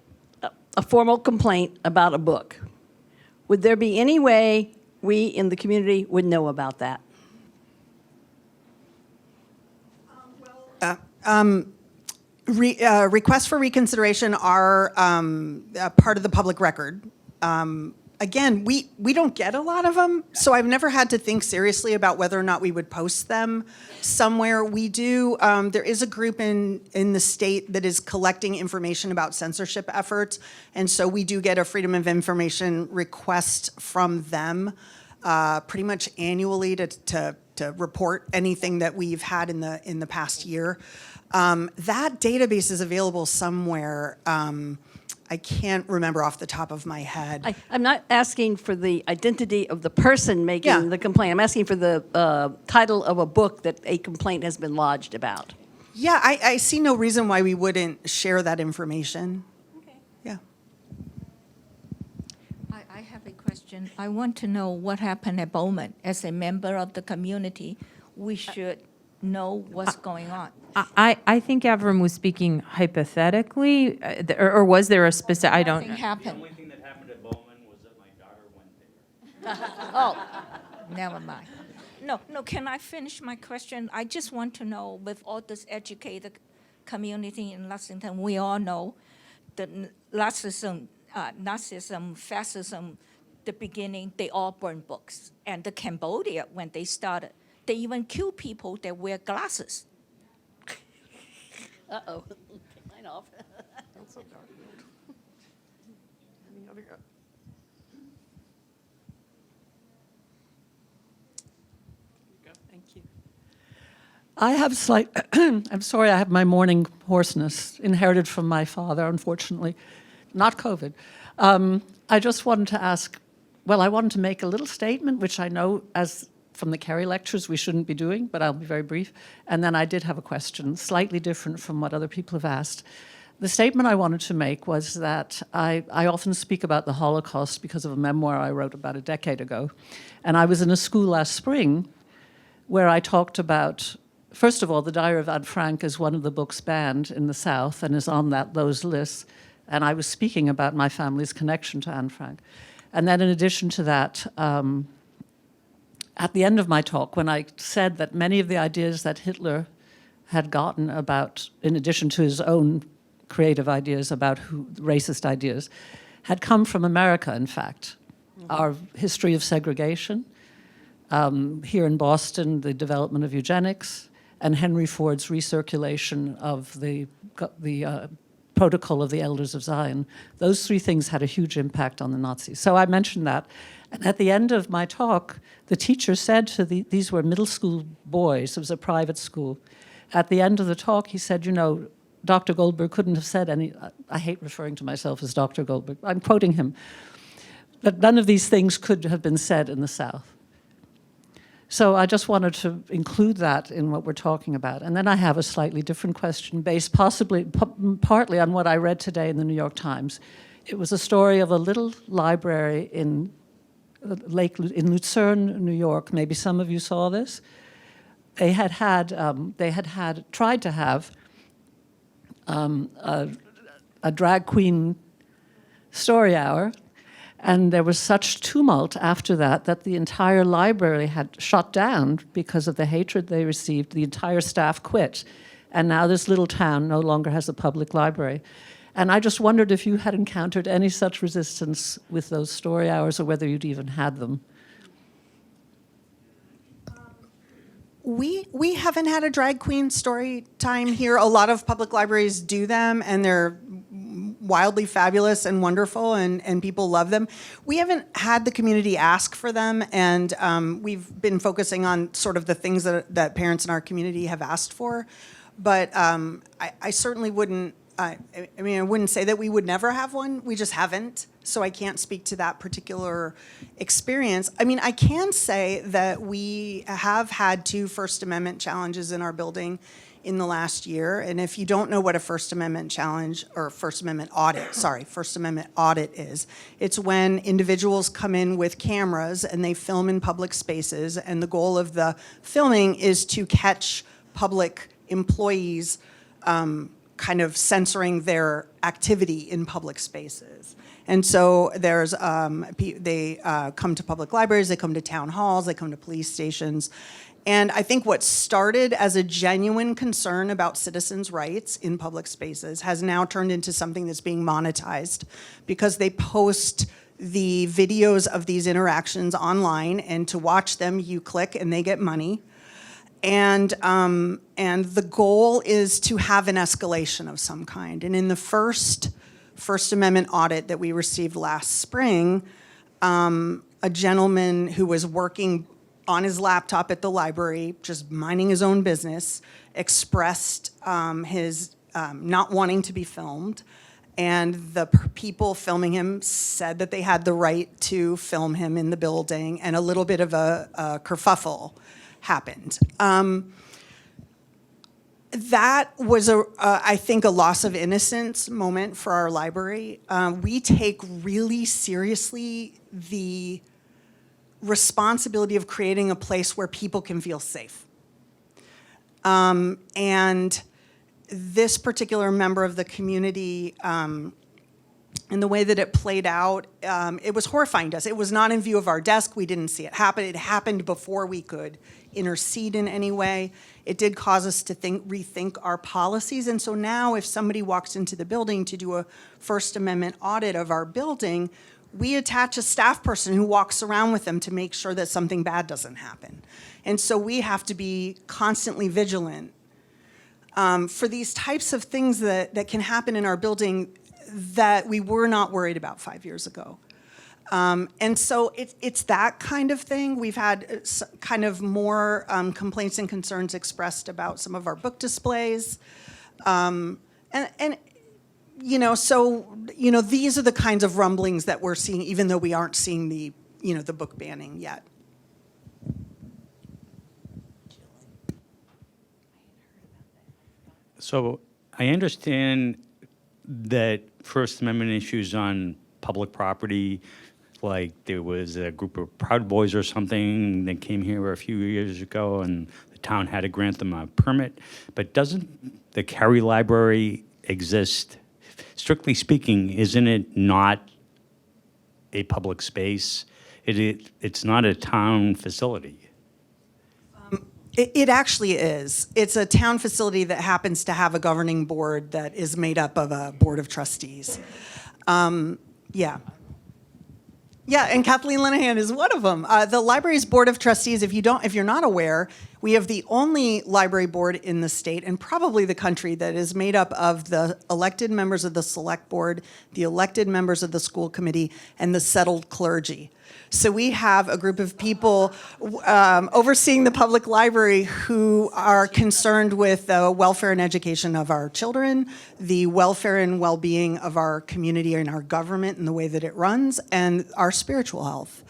a formal complaint about a book, would there be any way we in the community would know about that? Requests for reconsideration are part of the public record. Again, we don't get a lot of them, so I've never had to think seriously about whether or not we would post them somewhere. We do, there is a group in the state that is collecting information about censorship efforts, and so we do get a Freedom of Information request from them pretty much annually to report anything that we've had in the past year. That database is available somewhere. I can't remember off the top of my head. I'm not asking for the identity of the person making Yeah. the complaint. I'm asking for the title of a book that a complaint has been lodged about. Yeah, I see no reason why we wouldn't share that information. Okay. Yeah. I have a question. I want to know what happened at Bowman. As a member of the community, we should know what's going on. I think Avram was speaking hypothetically, or was there a specific, I don't. Nothing happened. only thing that happened at Bowman was that my daughter went there. Oh, never mind. No, can I finish my question? I just want to know, with all this educated community in Lexington, we all know that Nazism, fascism, the beginning, they all burn books. And the Cambodia, when they started, they even kill people that wear glasses. Uh-oh. Mine off. Thank you. I have I'm sorry, I have my morning hoarseness, inherited from my father, unfortunately, not COVID. I just wanted to ask, I wanted to make a little statement, which I know as from the Kerry lectures we shouldn't be doing, but I'll be very brief. And then I did have a question, slightly different from what other people have asked. The statement I wanted to make was that I often speak about the Holocaust because of a memoir I wrote about a decade ago. And I was in a school last spring where I talked about, first of all, The Diary of Anne Frank is one of the books banned in the South and is on those lists. And I was speaking about my family's connection to Anne Frank. And then in addition to that, at the end of my talk, when I said that many of the ideas that Hitler had gotten about, in addition to his own creative ideas about racist ideas, had come from America, in fact. Our history of segregation, here in Boston, the development of eugenics, and Henry Ford's recirculation of the Protocol of the Elders of Zion. Those three things had a huge impact on the Nazis. So I mentioned that. And at the end of my talk, the teacher said to these were middle school boys, it was a private school. At the end of the talk, he said, you know, Dr. Goldberg couldn't have said any, I hate referring to myself as Dr. Goldberg, I'm quoting him, that none of these things could have been said in the South. So I just wanted to include that in what we're talking about. And then I have a slightly different question based partly on what I read today in the New York Times. It was a story of a little library in Lucerne, New York. Maybe some of you saw this. They had tried to have a drag queen story hour. And there was such tumult after that the entire library had shut down because of the hatred they received. The entire staff quit. And now this little town no longer has a public library. And I just wondered if you had encountered any such resistance with those story hours or whether you'd even had them. We haven't had a drag queen story time here. A lot of public libraries do them, and they're wildly fabulous and wonderful, and people love them. We haven't had the community ask for them, and we've been focusing on sort of the things that parents in our community have asked for. But I certainly wouldn't, I wouldn't say that we would never have one. We just haven't, so I can't speak to that particular experience. I mean, I can say that we have had 2 First Amendment challenges in our building in the last year. And if you don't know what a First Amendment challenge or First Amendment audit is, it's when individuals come in with cameras and they film in public spaces. And the goal of the filming is to catch public employees kind of censoring their activity in public spaces. And so there's, they come to public libraries, they come to town halls, they come to police stations. And I think what started as a genuine concern about citizens' rights in public spaces has now turned into something that's being monetized because they post the videos of these interactions online, and to watch them, you click and they get money. And the goal is to have an escalation of some kind. And in the First Amendment audit that we received last spring, a gentleman who was working on his laptop at the library, just minding his own business, expressed his not wanting to be filmed. And the people filming him said that they had the right to film him in the building, and a little bit of a kerfuffle happened. That was, I think, a loss of innocence moment for our library. We take really seriously the responsibility of creating a place where people can feel safe. And this particular member of the community, and the way that it played out, it was horrifying to us. It was not in view of our desk. We didn't see it happen. It happened before we could intercede in any way. It did cause us to rethink our policies. And so now if somebody walks into the building to do a First Amendment audit of our building, we attach a staff person who walks around with them to make sure that something bad doesn't happen. And so we have to be constantly vigilant for these types of things that can happen in our building that we were not worried about 5 years ago. And so it's that kind of thing. We've had kind of more complaints and concerns expressed about some of our book displays. These are the kinds of rumblings that we're seeing, even though we aren't seeing the book banning yet. So I understand that First Amendment issues on public property, like there was a group of Proud Boys or something that came here a few years ago and the town had to grant them a permit. But doesn't the Cary Library exist? Strictly speaking, isn't it not a public space? It's not a town facility. It actually is. It's a town facility that happens to have a governing board that is made up of a board of trustees. Yeah, and Kathleen Linehan is one of them. The library's board of trustees, if you're not aware, We have the only library board in the state and probably the country that is made up of the elected members of the select board, the elected members of the school committee, and the settled clergy. So we have a group of people overseeing the public library who are concerned with the welfare and education of our children, the welfare and well-being of our community and our government and the way that it runs, and our spiritual health.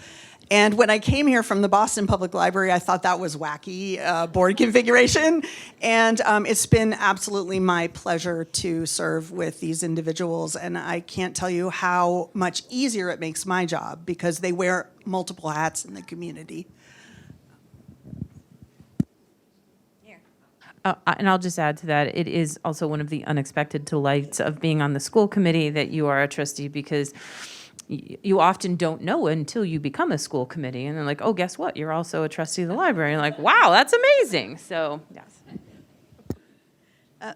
And when I came here from the Boston Public Library, I thought that was wacky board configuration. And it's been absolutely my pleasure to serve with these individuals. And I can't tell you how much easier it makes my job because they wear multiple hats in the community. And I'll just add to that, it is also one of the unexpected delights of being on the school committee that you are a trustee, because you often don't know until you become a school committee, and they're like, oh, guess what? You're also a trustee of the library. And you're like, wow, that's amazing. So, yes.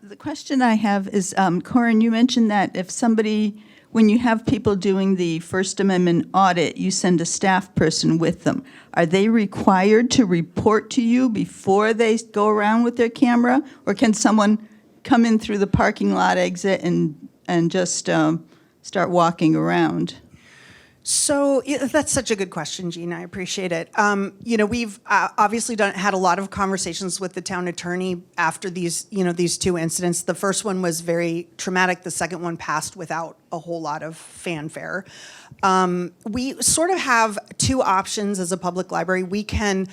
The question I have is, Corin, you mentioned that if somebody, when you have people doing the First Amendment audit, you send a staff person with them. Are they required to report to you before they go around with their camera? Or can someone come in through the parking lot exit and just start walking around? So that's such a good question, Jean. I appreciate it. We've obviously had a lot of conversations with the town attorney after these two incidents. The first one was very traumatic. The second one passed without a whole lot of fanfare. We sort of have two options as a public library. We can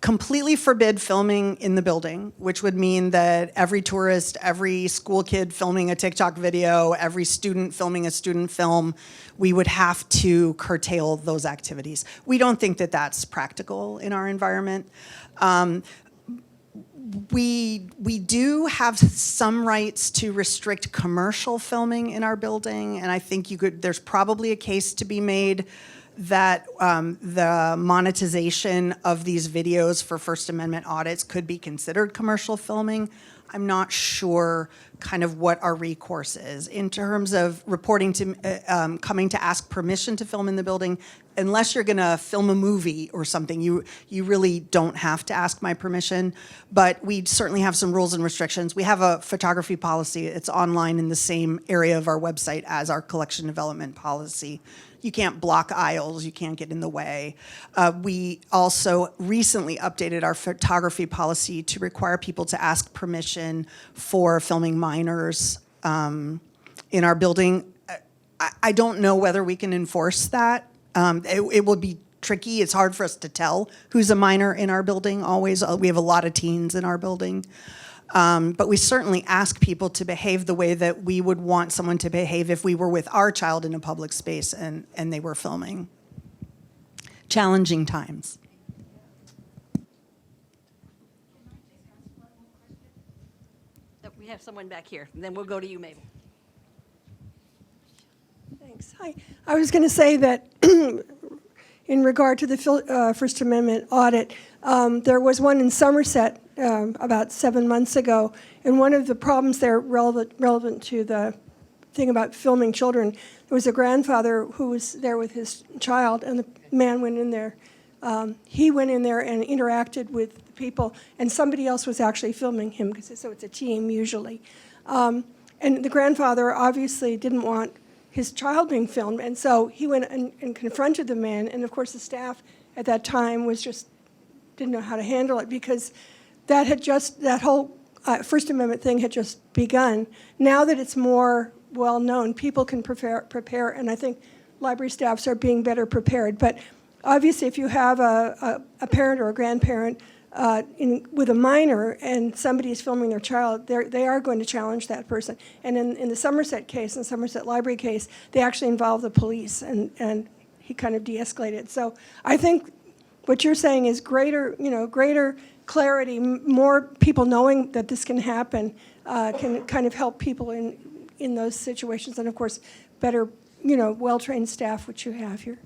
completely forbid filming in the building, which would mean that every tourist, every school kid filming a TikTok video, every student filming a student film, we would have to curtail those activities. We don't think that that's practical in our environment. We do have some rights to restrict commercial filming in our building, and I think there's probably a case to be made that the monetization of these videos for First Amendment audits could be considered commercial filming. I'm not sure kind of what our recourse is in terms of reporting to, coming to ask permission to film in the building. Unless you're going to film a movie or something, you really don't have to ask my permission. But we certainly have some rules and restrictions. We have a photography policy. It's online in the same area of our website as our collection development policy. You can't block aisles, you can't get in the way. We also recently updated our photography policy to require people to ask permission for filming minors in our building. I don't know whether we can enforce that. It will be tricky. It's hard for us to tell who's a minor in our building always. We have a lot of teens in our building. But we certainly ask people to behave the way that we would want someone to behave if we were with our child in a public space and they were filming. Challenging times. We have someone back here, and then we'll go to you, Mabel. Thanks. Hi. I was going to say that in regard to the First Amendment audit, there was one in Somerset about 7 months ago, and one of the problems there relevant to the thing about filming children, there was a grandfather who was there with his child, and the man went in there. He went in there and interacted with the people, and somebody else was actually filming him, so it's a team usually. And the grandfather obviously didn't want his child being filmed, and so he went and confronted the man, and of course the staff at that time didn't know how to handle it, because that whole First Amendment thing had just begun. Now that it's more well known, people can prepare, and I think library staffs are being better prepared. But obviously, if you have a parent or a grandparent with a minor and somebody is filming their child, they are going to challenge that person. And in the Somerset case, in the Somerset Library case, they actually involved the police, and he kind of de-escalated. So I think what you're saying is greater clarity, more people knowing that this can happen, can kind of help people in those situations, and of course, better, well-trained staff, which you have here.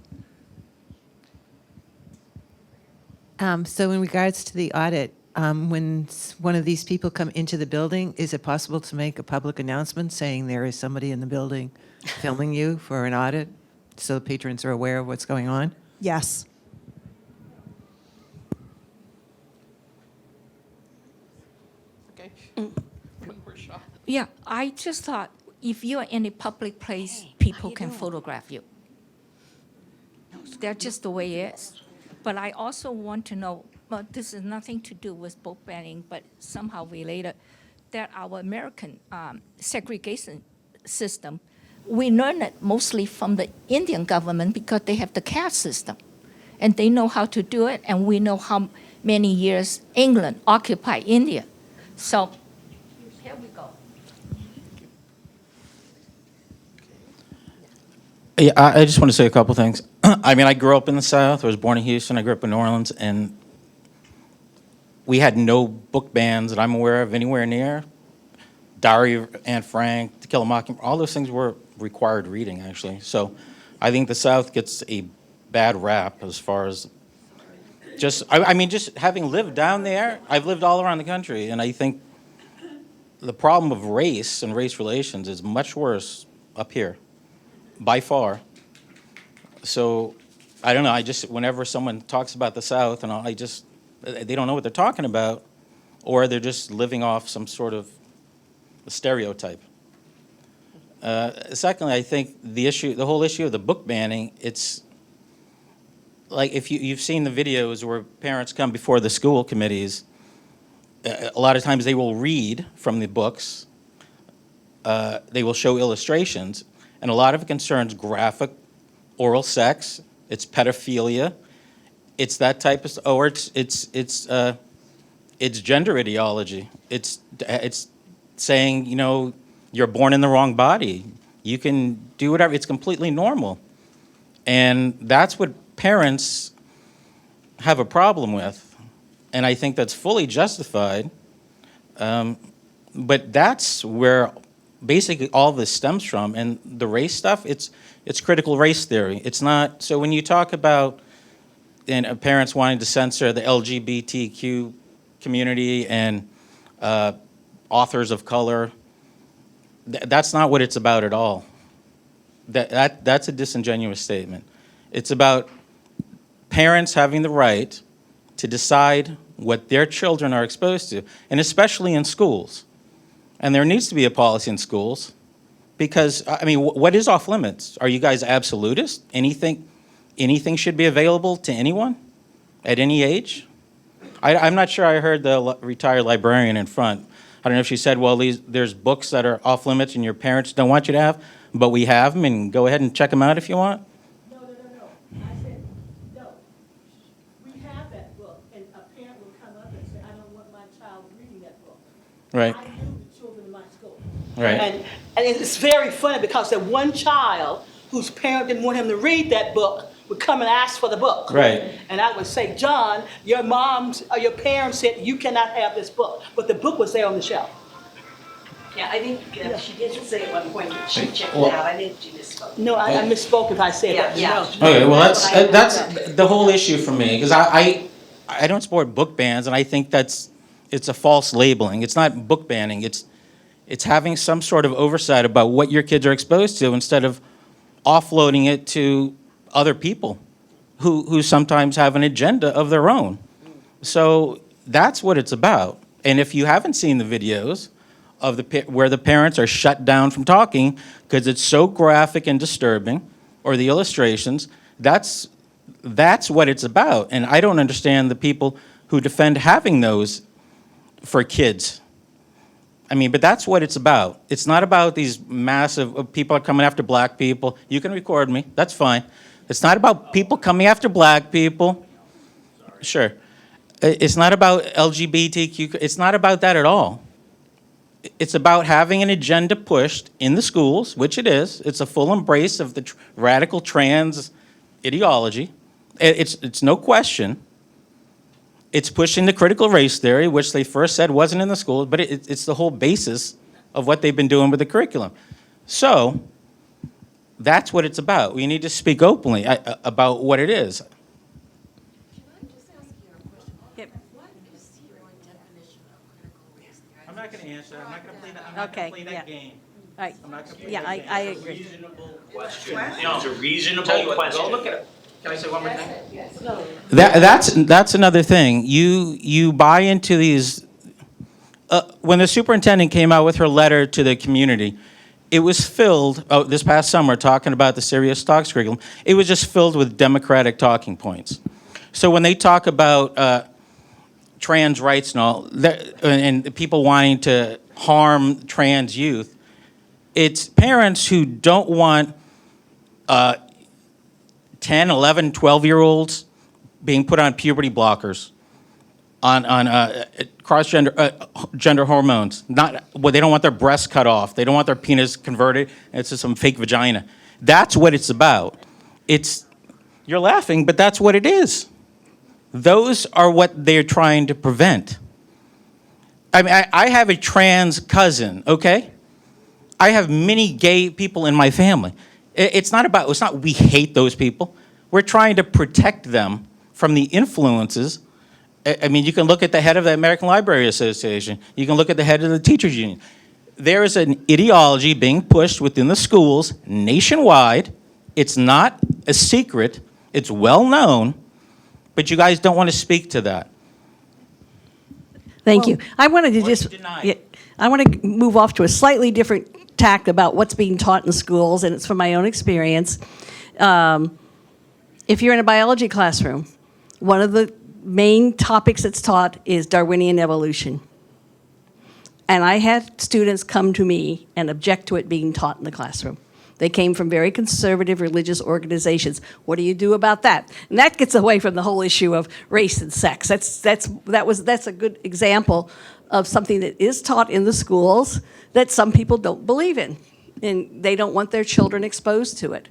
So in regards to the audit, when one of these people come into the building, is it possible to make a public announcement saying there is somebody in the building filming you for an audit, so the patrons are aware of what's going on? Yes. Okay. One more shot. Yeah, I just thought if you're in a public place, people can photograph you. That's just the way it is. But I also want to know, but this has nothing to do with book banning, but somehow related, that our American segregation system, we learn it mostly from the Indian government because they have the caste system. And they know how to do it, and we know how many years England occupied India. So here we go. Yeah, I just want to say a couple things. I mean, I grew up in the South. I was born in Houston. I grew up in New Orleans, and we had no book bans that I'm aware of anywhere near. Diary of Anne Frank, To Kill a Mockingbird, all those things were required reading, actually. So I think the South gets a bad rap as far as just, I mean, just having lived down there, I've lived all around the country, and I think the problem of race and race relations is much worse up here, by far. So, I don't know, I just, whenever someone talks about the South and all, they don't know what they're talking about, or they're just living off some sort of stereotype. Secondly, I think the whole issue of the book banning, it's like if you've seen the videos where parents come before the school committees, a lot of times they will read from the books, they will show illustrations, and a lot of it concerns graphic oral sex, it's pedophilia, it's that type of, or it's gender ideology. It's saying, you know, you're born in the wrong body. You can do whatever. It's completely normal. And that's what parents have a problem with. And I think that's fully justified. But that's where basically all this stems from. And the race stuff, it's critical race theory. It's not, so when you talk about parents wanting to censor the LGBTQ community and authors of color, that's not what it's about at all. That's a disingenuous statement. It's about parents having the right to decide what their children are exposed to, and especially in schools. And there needs to be a policy in schools because, I mean, what is off limits? Are you guys absolutist? Anything should be available to anyone at any age? I'm not sure I heard the retired librarian in front. I don't know if she said, well, there's books that are off limits and your parents don't want you to have, but we have them, and go ahead and check them out if you want. No. I said, no. We have that book, and a parent will come up and say, I don't want my child reading that book. Right. I knew the children in my school. Right. And it's very funny because that one child whose parent didn't want him to read that book would come and ask for the book. Right. And I would say, John, your moms or your parents said you cannot have this book, but the book was there on the shelf. Yeah, I think she did say at one point that she checked it out. I think she misspoke. No, I misspoke if I said that. Yeah. No. Okay, well, that's the whole issue for me, because I don't support book bans, and I think it's a false labeling. It's not book banning. It's having some sort of oversight about what your kids are exposed to instead of offloading it to other people who sometimes have an agenda of their own. So that's what it's about. And if you haven't seen the videos of where the parents are shut down from talking because it's so graphic and disturbing, or the illustrations, that's what it's about. And I don't understand the people who defend having those for kids. I mean, but that's what it's about. It's not about these massive people are coming after black people. You can record me, that's fine. It's not about people coming after black people. Sure. It's not about LGBTQ, it's not about that at all. It's about having an agenda pushed in the schools, which it is. It's a full embrace of the radical trans ideology. It's no question. It's pushing the critical race theory, which they first said wasn't in the schools, but it's the whole basis of what they've been doing with the curriculum. So that's what it's about. We need to speak openly about what it is. I'm not going to answer that. I'm not going to play that. I'm not going to play that game. Right. I'm not going to play Yeah, that game. I It's a agree. reasonable question. It's a reasonable Tell you what, question. Go look at it. Can I say one more thing? That's another thing. You buy into these when the superintendent came out with her letter to the community, it was filled, this past summer, talking about the serious talks curriculum, it was just filled with Democratic talking points. So when they talk about trans rights and all, and people wanting to harm trans youth, it's parents who don't want 10, 11, 12-year-olds being put on puberty blockers, on cross-gender gender hormones. Well, they don't want their breasts cut off. They don't want their penis converted into some fake vagina. That's what it's about. You're laughing, but that's what it is. Those are what they're trying to prevent. I mean, I have a trans cousin, okay? I have many gay people in my family. It's not we hate those people. We're trying to protect them from the influences. I mean, you can look at the head of the American Library Association. You can look at the head of the teachers union. There is an ideology being pushed within the schools nationwide. It's not a secret. It's well known, but you guys don't want to speak to that. Thank you. I wanted to Or just, deny yeah, it. I want to move off to a slightly different tack about what's being taught in schools, and it's from my own experience. If you're in a biology classroom, one of the main topics that's taught is Darwinian evolution. And I had students come to me and object to it being taught in the classroom. They came from very conservative religious organizations. What do you do about that? And that gets away from the whole issue of race and sex. That's a good example of something that is taught in the schools that some people don't believe in, and they don't want their children exposed to it.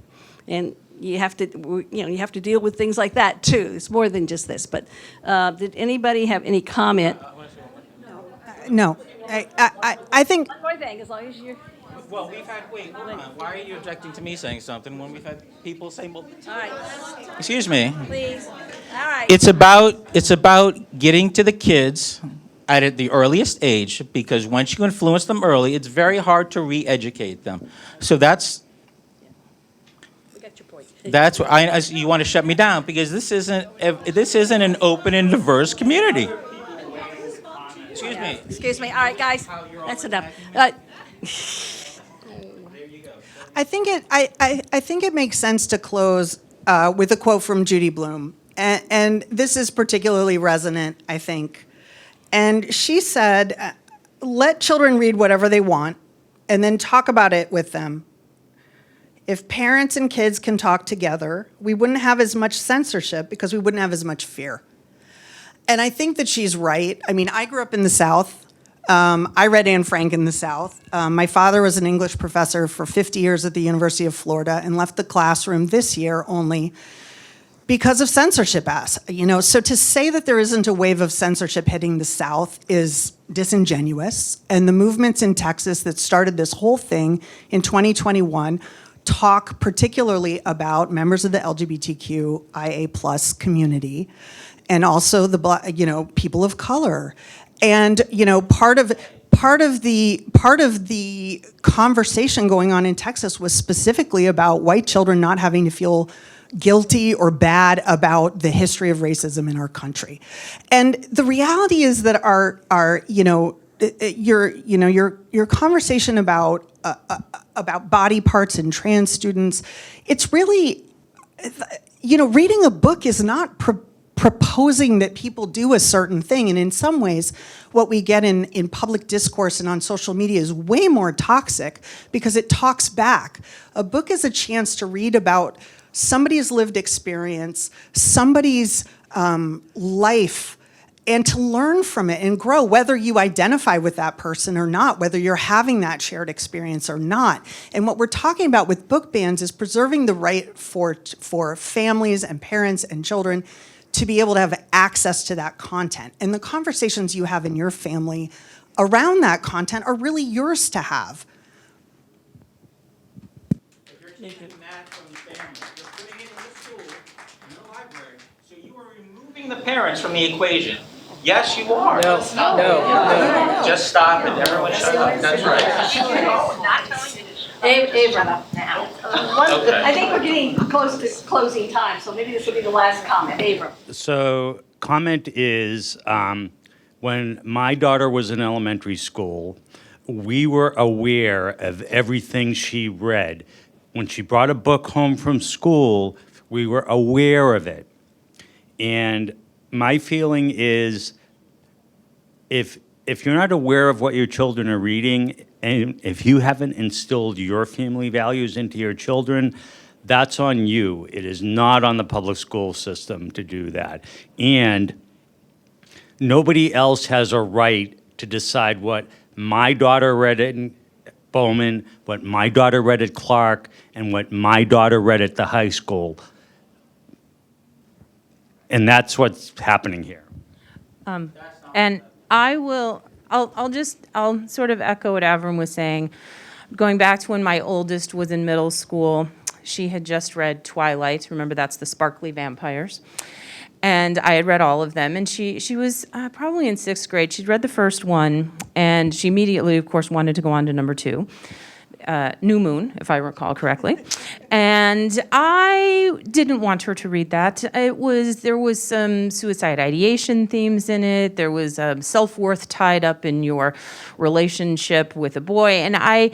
And you have to deal with things like that too. It's more than just this. But did anybody have any comment? No, I think. As long as you're. Well, wait, hold on. Why are you objecting to me saying something when we've had people saying, well, All right, excuse me. please. All right. It's about getting to the kids at the earliest age, because once you influence them early, it's very hard to re-educate them. So that's We got your point. what you want to shut me down, because this isn't an open and diverse community. Excuse me. Excuse me. All right, guys, that's enough. I think it makes sense to close with a quote from Judy Blume, and this is particularly resonant, I think. And she said, "Let children read whatever they want, and then talk about it with them. If parents and kids can talk together, we wouldn't have as much censorship because we wouldn't have as much fear." And I think that she's right. I mean, I grew up in the South. I read Anne Frank in the South. My father was an English professor for 50 years at the University of Florida and left the classroom this year only because of censorship. So to say that there isn't a wave of censorship hitting the South is disingenuous. And the movements in Texas that started this whole thing in 2021 talk particularly about members of the LGBTQIA+ community and also the people of color. And part of the conversation going on in Texas was specifically about white children not having to feel guilty or bad about the history of racism in our country. And the reality is that your conversation about body parts and trans students, it's really, reading a book is not proposing that people do a certain thing. And in some ways, what we get in public discourse and on social media is way more toxic because it talks back. A book is a chance to read about somebody's lived experience, somebody's life, and to learn from it and grow, whether you identify with that person or not, whether you're having that shared experience or not. And what we're talking about with book bans is preserving the right for families and parents and children to be able to have access to that content. And the conversations you have in your family around that content are really yours to have. You're taking that from the family. You're putting it in the school, in the library, so you are removing the parents from the equation. Yes, you are. No. Just stop it. Everyone shut up. That's right. Abram. Okay. I think we're getting close to closing time, so maybe this will be the last comment. Abram. So comment is When my daughter was in elementary school, we were aware of everything she read. When she brought a book home from school, we were aware of it. And my feeling is, if you're not aware of what your children are reading, and if you haven't instilled your family values into your children, that's on you. It is not on the public school system to do that. And nobody else has a right to decide what my daughter read in Bowman, what my daughter read at Clark, and what my daughter read at the high school. And that's what's happening here. And I'll sort of echo what Avram was saying. Going back to when my oldest was in middle school, she had just read Twilight. Remember, that's the sparkly vampires. And I had read all of them. And she was probably in 6th grade. She'd read the first one, and she immediately, of course, wanted to go on to number 2. New Moon, if I recall correctly. And I didn't want her to read that. There was some suicide ideation themes in it. There was self-worth tied up in your relationship with a boy. And I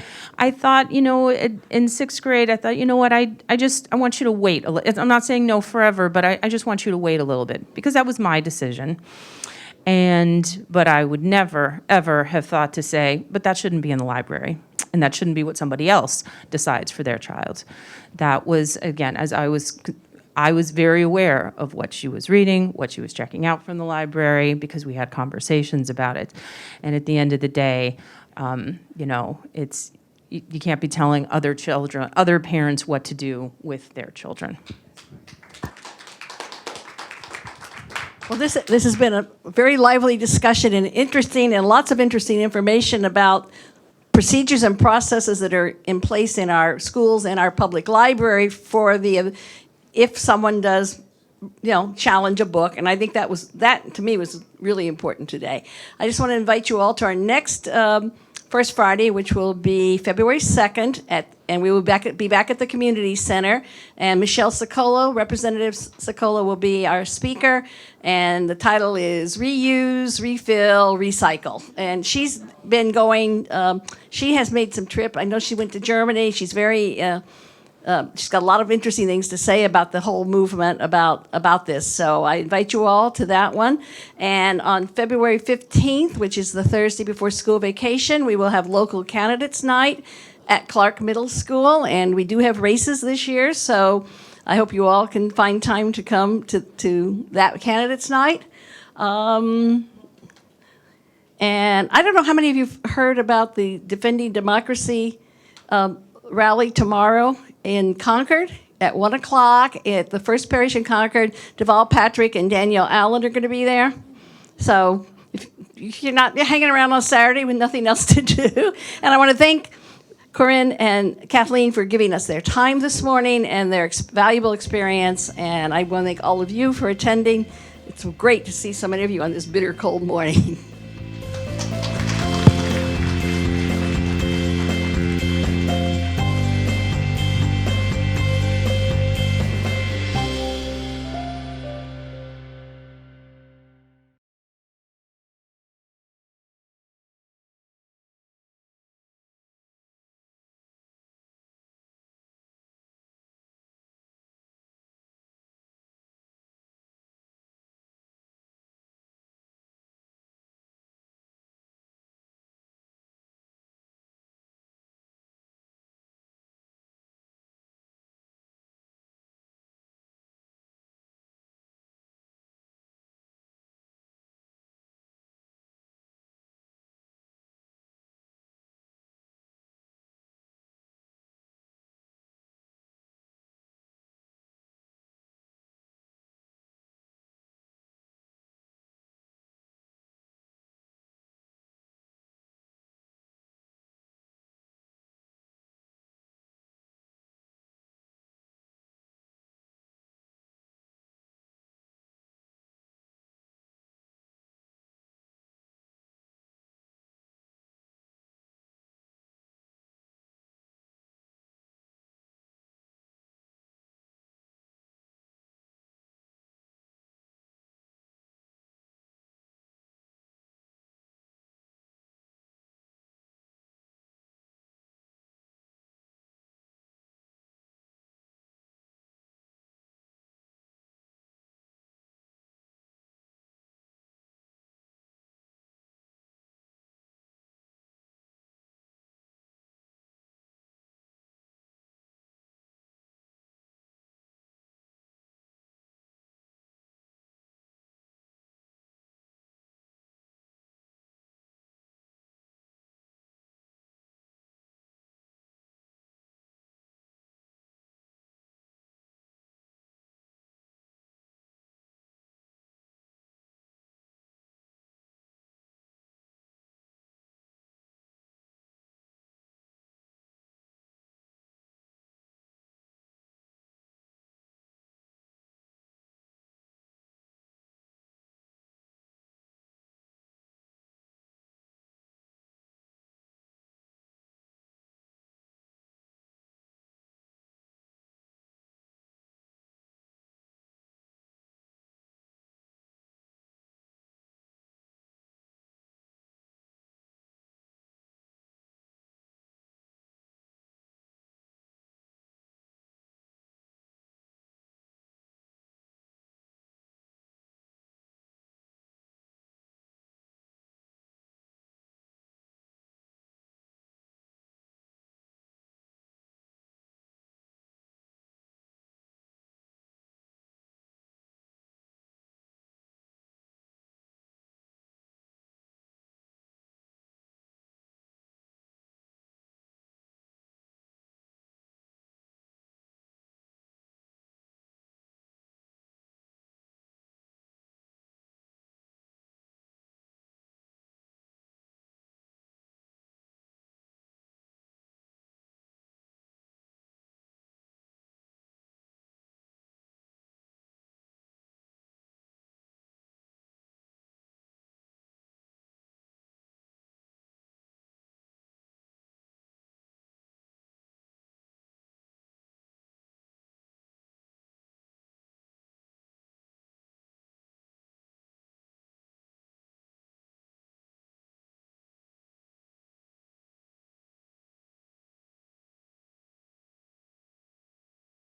thought, in 6th grade, I thought, you know what, I want you to wait. I'm not saying no forever, but I just want you to wait a little bit, because that was my decision. But I would never, ever have thought to say, but that shouldn't be in the library. And that shouldn't be what somebody else decides for their child. That was, again, as I was very aware of what she was reading, what she was checking out from the library, because we had conversations about it. And at the end of the day, you can't be telling other parents what to do with their children. Well, this has been a very lively discussion and lots of interesting information about procedures and processes that are in place in our schools and our public library if someone does, challenge a book. And I think that to me was really important today. I just want to invite you all to our next First Friday, which will be February 2nd, and we will be back at the Community Center. And Michelle Sicolo, Representative Sicolo, will be our speaker. And the title is Reuse, Refill, Recycle. And she's been going, she has made some trip. I know she went to Germany. She's she's got a lot of interesting things to say about the whole movement about this. So I invite you all to that one. And on February 15th, which is the Thursday before school vacation, we will have local candidates night at Clark Middle School. And we do have races this year, so I hope you all can find time to come to that candidates night. And I don't know how many of you have heard about the Defending Democracy rally tomorrow in Concord at 1 o'clock at the First Parish in Concord. Deval Patrick and Danielle Allen are going to be there. So if you're not hanging around on Saturday with nothing else to do. And I want to thank Corinne and Kathleen for giving us their time this morning and their valuable experience. And I want to thank all of you for attending. It's great to see so many of you on this bitter cold morning.